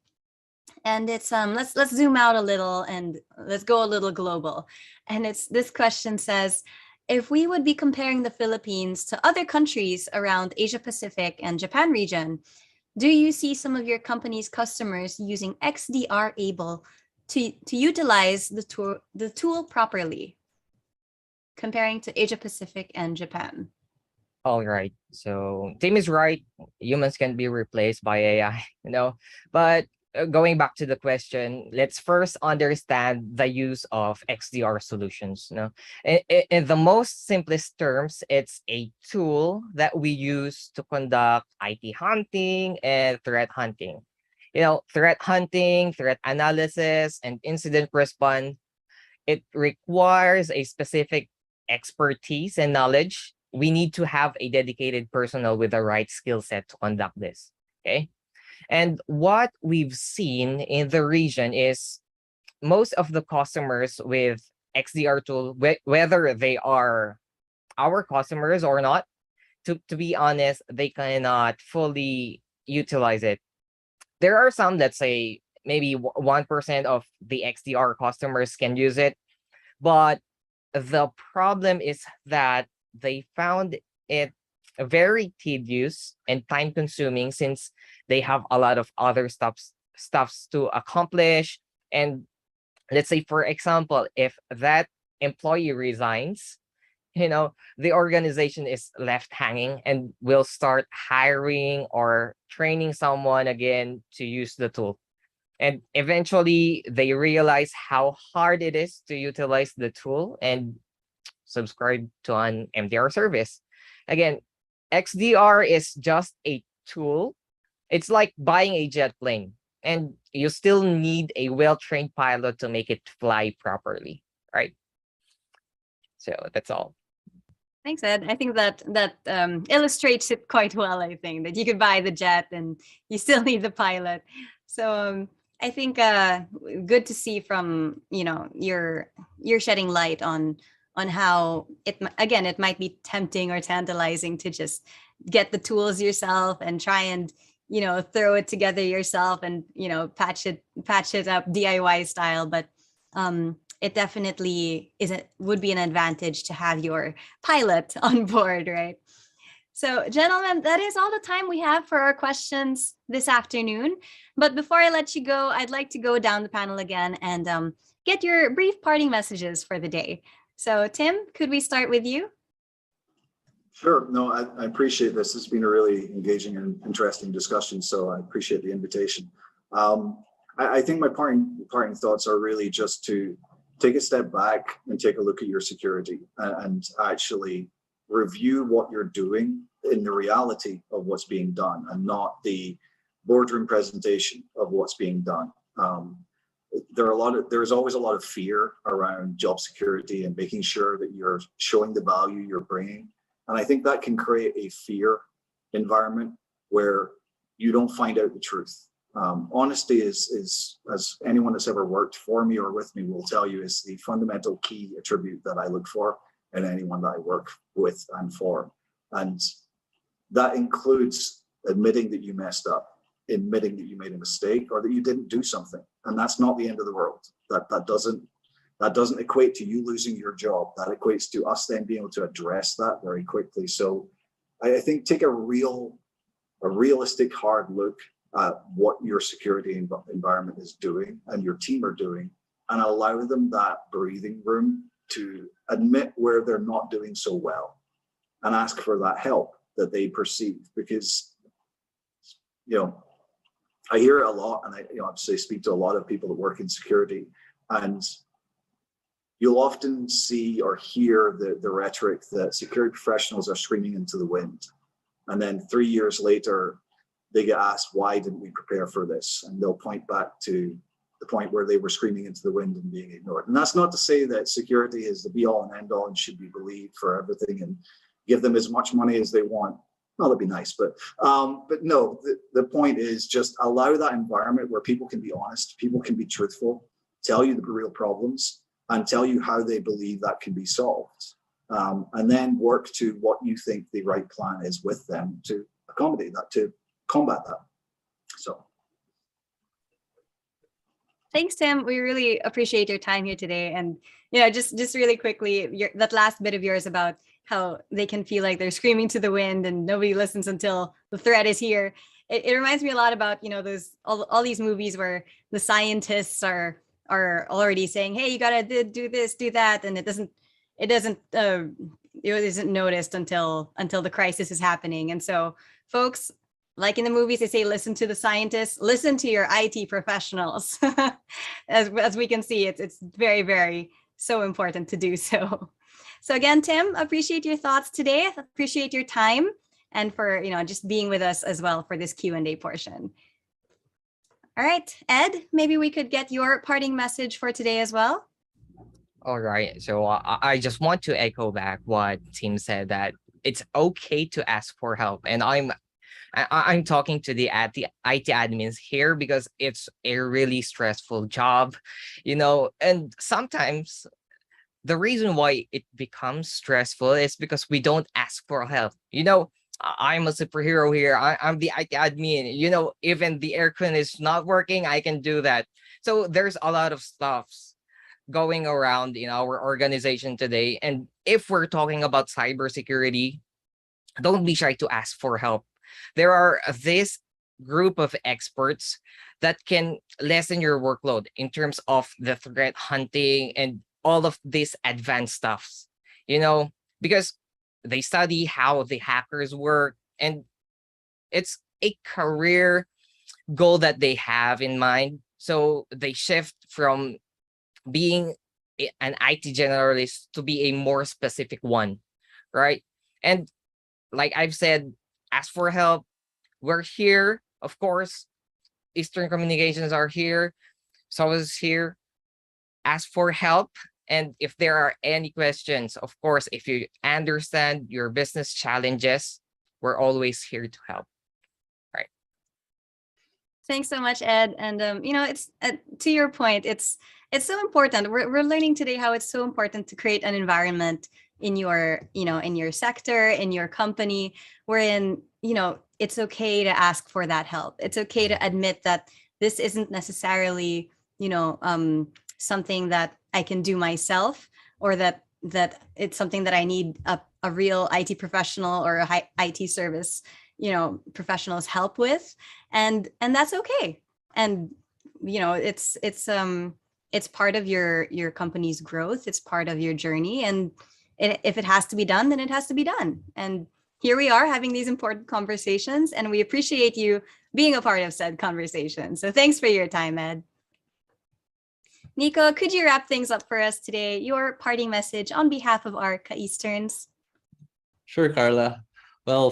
and it's let's zoom out a little and let's go a little global. And this question says, if we would be comparing the Philippines to other countries around Asia Pacific and Japan region, do you see some of your company's customers using XDR able to utilize the tool properly, comparing to Asia Pacific and Japan? All right. So Tim is right. Humans can be replaced by AI, But going back to the question, let's first understand the use of XDR solutions. In the most simplest terms, it's a tool that we use to conduct IT hunting and threat hunting. Threat hunting, threat analysis, and incident response, it requires a specific expertise and knowledge. We need to have a dedicated personnel with the right skill set to conduct this. Okay. And what we've seen in the region is most of the customers with XDR tool, whether they are our customers or not, to be honest, they cannot fully utilize it. There are some, let's say, maybe 1% of the XDR customers can use it. But the problem is that they found it very tedious and time consuming, since they have a lot of other stuffs to accomplish. And let's say, for example, if that employee resigns, the organization is left hanging and will start hiring or training someone again to use the tool. And eventually they realize how hard it is to utilize the tool and subscribe to an MDR service. Again, XDR is just a tool. It's like buying a jet plane, and you still need a well-trained pilot to make it fly properly, right? So that's all. Thanks, Ed. I think that illustrates it quite well. I think that you could buy the jet and you still need the pilot. So I think good to see from you're shedding light on how it might be tempting or tantalizing to just get the tools yourself and try and throw it together yourself and patch it up DIY style. But it definitely would be an advantage to have your pilot on board, right? So, gentlemen, that is all the time we have for our questions this afternoon. But before I let you go, I'd like to go down the panel again and get your brief parting messages for the day. So, Tim, could we start with you? Sure. No, I appreciate this. This has been a really engaging and interesting discussion, so I appreciate the invitation. I think my parting thoughts are really just to take a step back and take a look at your security and actually review what you're doing in the reality of what's being done and not the boardroom presentation of what's being done. There's always a lot of fear around job security and making sure that you're showing the value you're bringing. And I think that can create a fear environment where you don't find out the truth. Honesty is, as anyone that's ever worked for me or with me will tell you, is the fundamental key attribute that I look for in anyone that I work with and for. And that includes admitting that you messed up, admitting that you made a mistake or that you didn't do something. And that's not the end of the world. That doesn't equate to you losing your job. That equates to us then being able to address that very quickly. So I think take a realistic hard look at what your security environment is doing and your team are doing, and allow them that breathing room to admit where they're not doing so well and ask for that help that they perceive. Because I hear it a lot, and I obviously speak to a lot of people that work in security, and you'll often see or hear the rhetoric that security professionals are screaming into the wind. And then 3 years later, they get asked, why didn't we prepare for this? And they'll point back to the point where they were screaming into the wind and being ignored. And that's not to say that security is the be all and end all and should be believed for everything and give them as much money as they want. Well, that'd be nice, but no, the point is just allow that environment where people can be honest, people can be truthful, tell you the real problems, and tell you how they believe that can be solved. And then work to what you think the right plan is with them to accommodate that, to combat that. So. Thanks, Tim. We really appreciate your time here today. And just really quickly, that last bit of yours about how they can feel like they're screaming to the wind and nobody listens until the threat is here. it reminds me a lot about, those all these movies where the scientists are already saying, hey, you gotta do this, do that, and it isn't noticed until the crisis is happening. And so, folks, like in the movies, they say, listen to the scientists, listen to your IT professionals. as we can see, it's very, very so important to do so. So again, Tim, appreciate your thoughts today. Appreciate your time and for, just being with us as well for this Q&A portion. All right, Ed, maybe we could get your parting message for today as well. All right. So I just want to echo back what Tim said, that it's okay to ask for help. And I'm talking to the IT admins here because it's a really stressful job, and sometimes the reason why it becomes stressful is because we don't ask for help. I'm a superhero here. I'm the IT admin. Even the aircon is not working, I can do that. So there's a lot of stuffs going around in our organization today. And if we're talking about cybersecurity, don't be shy to ask for help. There are this group of experts that can lessen your workload in terms of the threat hunting and all of these advanced stuffs, because they study how the hackers work, and it's a career goal that they have in mind. So they shift from being an IT generalist to be a more specific one, right? And like I've said, ask for help. We're here, of course. Eastern Communications are here. So is here. Ask for help. And if there are any questions, of course, if you understand your business challenges, we're always here to help. Right. Thanks so much, Ed. And it's to your point, it's so important. We're learning today how it's so important to create an environment in your sector, in your company, wherein, it's okay to ask for that help. It's okay to admit that this isn't necessarily, something that I can do myself, or that it's something that I need a real IT professional or a high IT service, professional's help with. And that's okay. And, it's part of your company's growth. It's part of your journey. And if it has to be done, then it has to be done. And here we are having these important conversations, and we appreciate you being a part of said conversation. So thanks for your time, Ed. Nico, could you wrap things up for us today? Your parting message on behalf of our Ka-Easterns. Sure, Carla. Well,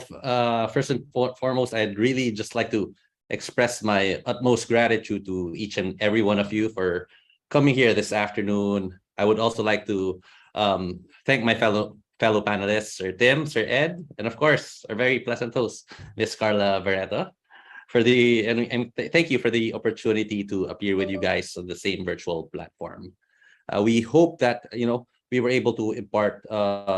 first and foremost, I'd really just like to express my utmost gratitude to each and every one of you for coming here this afternoon. I would also like to thank my fellow panelists, Sir Tim, Sir Ed, and of course, our very pleasant host, Miss Carla Barreto, thank you for the opportunity to appear with you guys on the same virtual platform. We hope that we were able to impart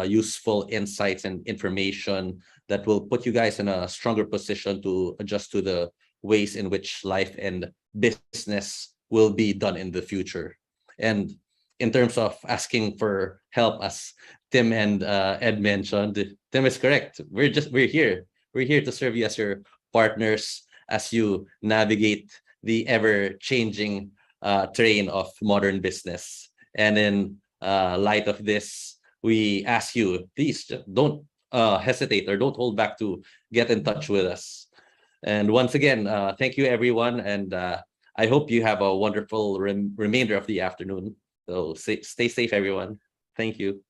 useful insights and information that will put you guys in a stronger position to adjust to the ways in which life and business will be done in the future. And in terms of asking for help, as Tim and Ed mentioned, Tim is correct. We're here. We're here to serve you as your partners as you navigate the ever-changing terrain of modern business. And in light of this, we ask you, please don't hesitate or don't hold back to get in touch with us. And once again, thank you, everyone. And I hope you have a wonderful remainder of the afternoon. So stay safe, everyone. Thank you.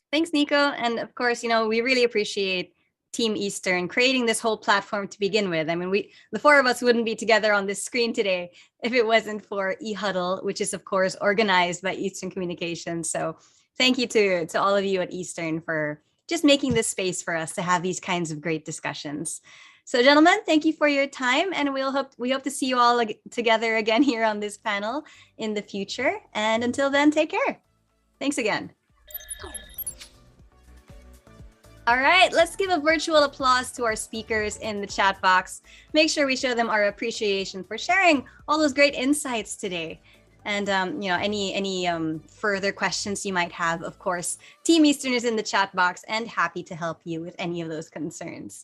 Thanks, Nico. And of course, we really appreciate Team Eastern creating this whole platform to begin with. I mean, the four of us wouldn't be together on this screen today if it wasn't for eHuddle, which is of course organized by Eastern Communications. So thank you to all of you at Eastern for just making this space for us to have these kinds of great discussions. So gentlemen, thank you for your time, and we hope to see you all together again here on this panel in the future. And until then, take care. Thanks again. All right, let's give a virtual applause to our speakers in the chat box. Make sure we show them our appreciation for sharing all those great insights today. And any further questions you might have, of course, Team Eastern is in the chat box and happy to help you with any of those concerns.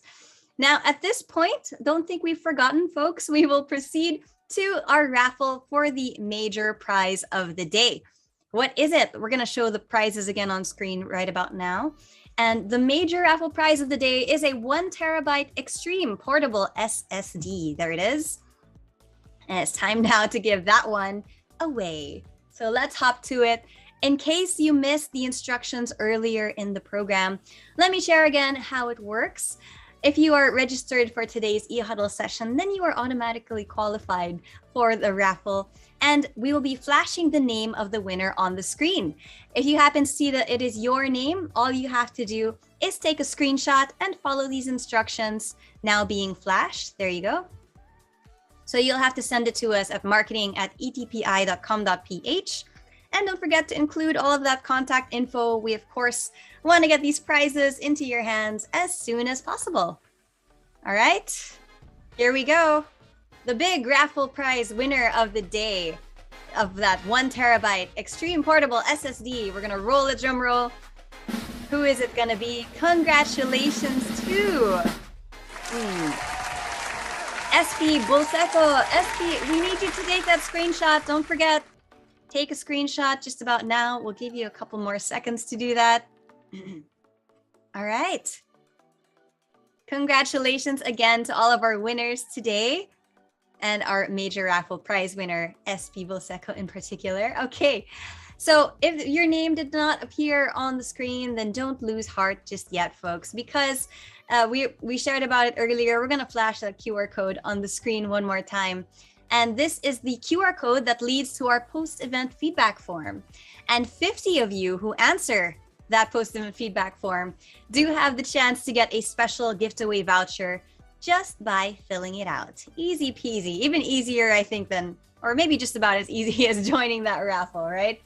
Now, at this point, don't think we've forgotten, folks. We will proceed to our raffle for the major prize of the day. What is it? We're going to show the prizes again on screen right about now. And the major raffle prize of the day is a 1 terabyte extreme portable SSD. There it is. And it's time now to give that one away. So let's hop to it. In case you missed the instructions earlier in the program, let me share again how it works. If you are registered for today's eHuddle session, then you are automatically qualified for the raffle, and we will be flashing the name of the winner on the screen. If you happen to see that it is your name, all you have to do is take a screenshot and follow these instructions now being flashed. There you go. So you'll have to send it to us at marketing@etpi.com.ph. And don't forget to include all of that contact info. We, of course, want to get these prizes into your hands as soon as possible. All right, here we go. The big raffle prize winner of the day of that 1 terabyte extreme portable SSD. We're going to roll a drum roll. Who is it going to be? Congratulations to SP Bulseco. SP, we need you to take that screenshot. Don't forget. Take a screenshot just about now. We'll give you a couple more seconds to do that. All right. Congratulations again to all of our winners today and our major raffle prize winner, SP Bulseco in particular. Okay, so if your name did not appear on the screen, then don't lose heart just yet, folks, because we shared about it earlier. We're going to flash that QR code on the screen one more time. And this is the QR code that leads to our post-event feedback form. And 50 of you who answer that post-event feedback form do have the chance to get a special giveaway voucher just by filling it out. Easy peasy, even easier, I think, than, or maybe just about as easy as joining that raffle, right?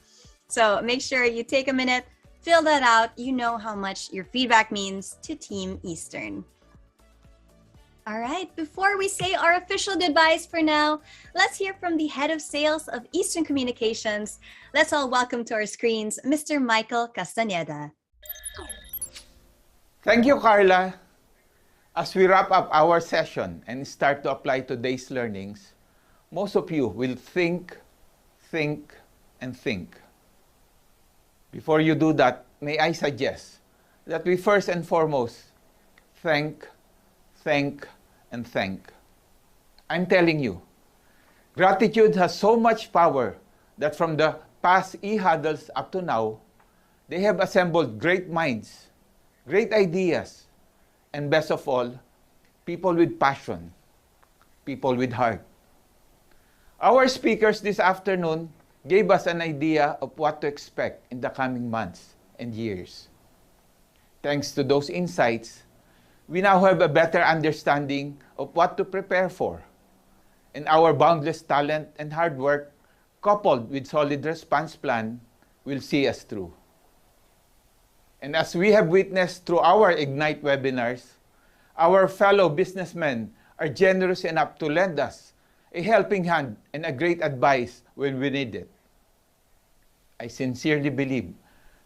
So make sure you take a minute, fill that out. You know how much your feedback means to Team Eastern. All right, before we say our official goodbyes for now, let's hear from the head of sales of Eastern Communications. Let's all welcome to our screens, Mr. Michael Castaneda. Thank you, Carla. As we wrap up our session and start to apply today's learnings, most of you will think, and think. Before you do that, may I suggest that we first and foremost thank, and thank. I'm telling you, gratitude has so much power that from the past eHuddles up to now, they have assembled great minds, great ideas, and best of all, people with passion, people with heart. Our speakers this afternoon gave us an idea of what to expect in the coming months and years. Thanks to those insights, we now have a better understanding of what to prepare for. And our boundless talent and hard work, coupled with solid response plan, will see us through. And as we have witnessed through our Ignite webinars, our fellow businessmen are generous enough to lend us a helping hand and a great advice when we need it. I sincerely believe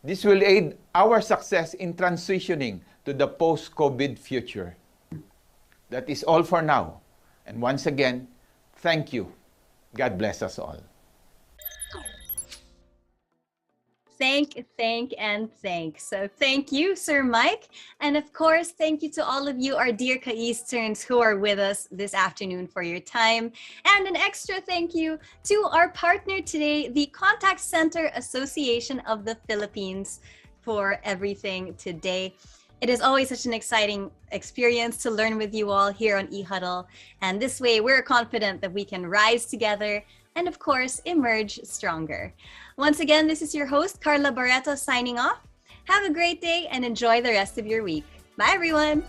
this will aid our success in transitioning to the post-COVID future. That is all for now. And once again, thank you. God bless us all. Thank. So thank you, Sir Mike. And of course, thank you to all of you, our dear Ka-Easterns who are with us this afternoon for your time. And an extra thank you to our partner today, the Contact Center Association of the Philippines, for everything today. It is always such an exciting experience to learn with you all here on eHuddle. And this way, we're confident that we can rise together and, of course, emerge stronger. Once again, this is your host, Carla Barreto, signing off. Have a great day and enjoy the rest of your week. Bye, everyone.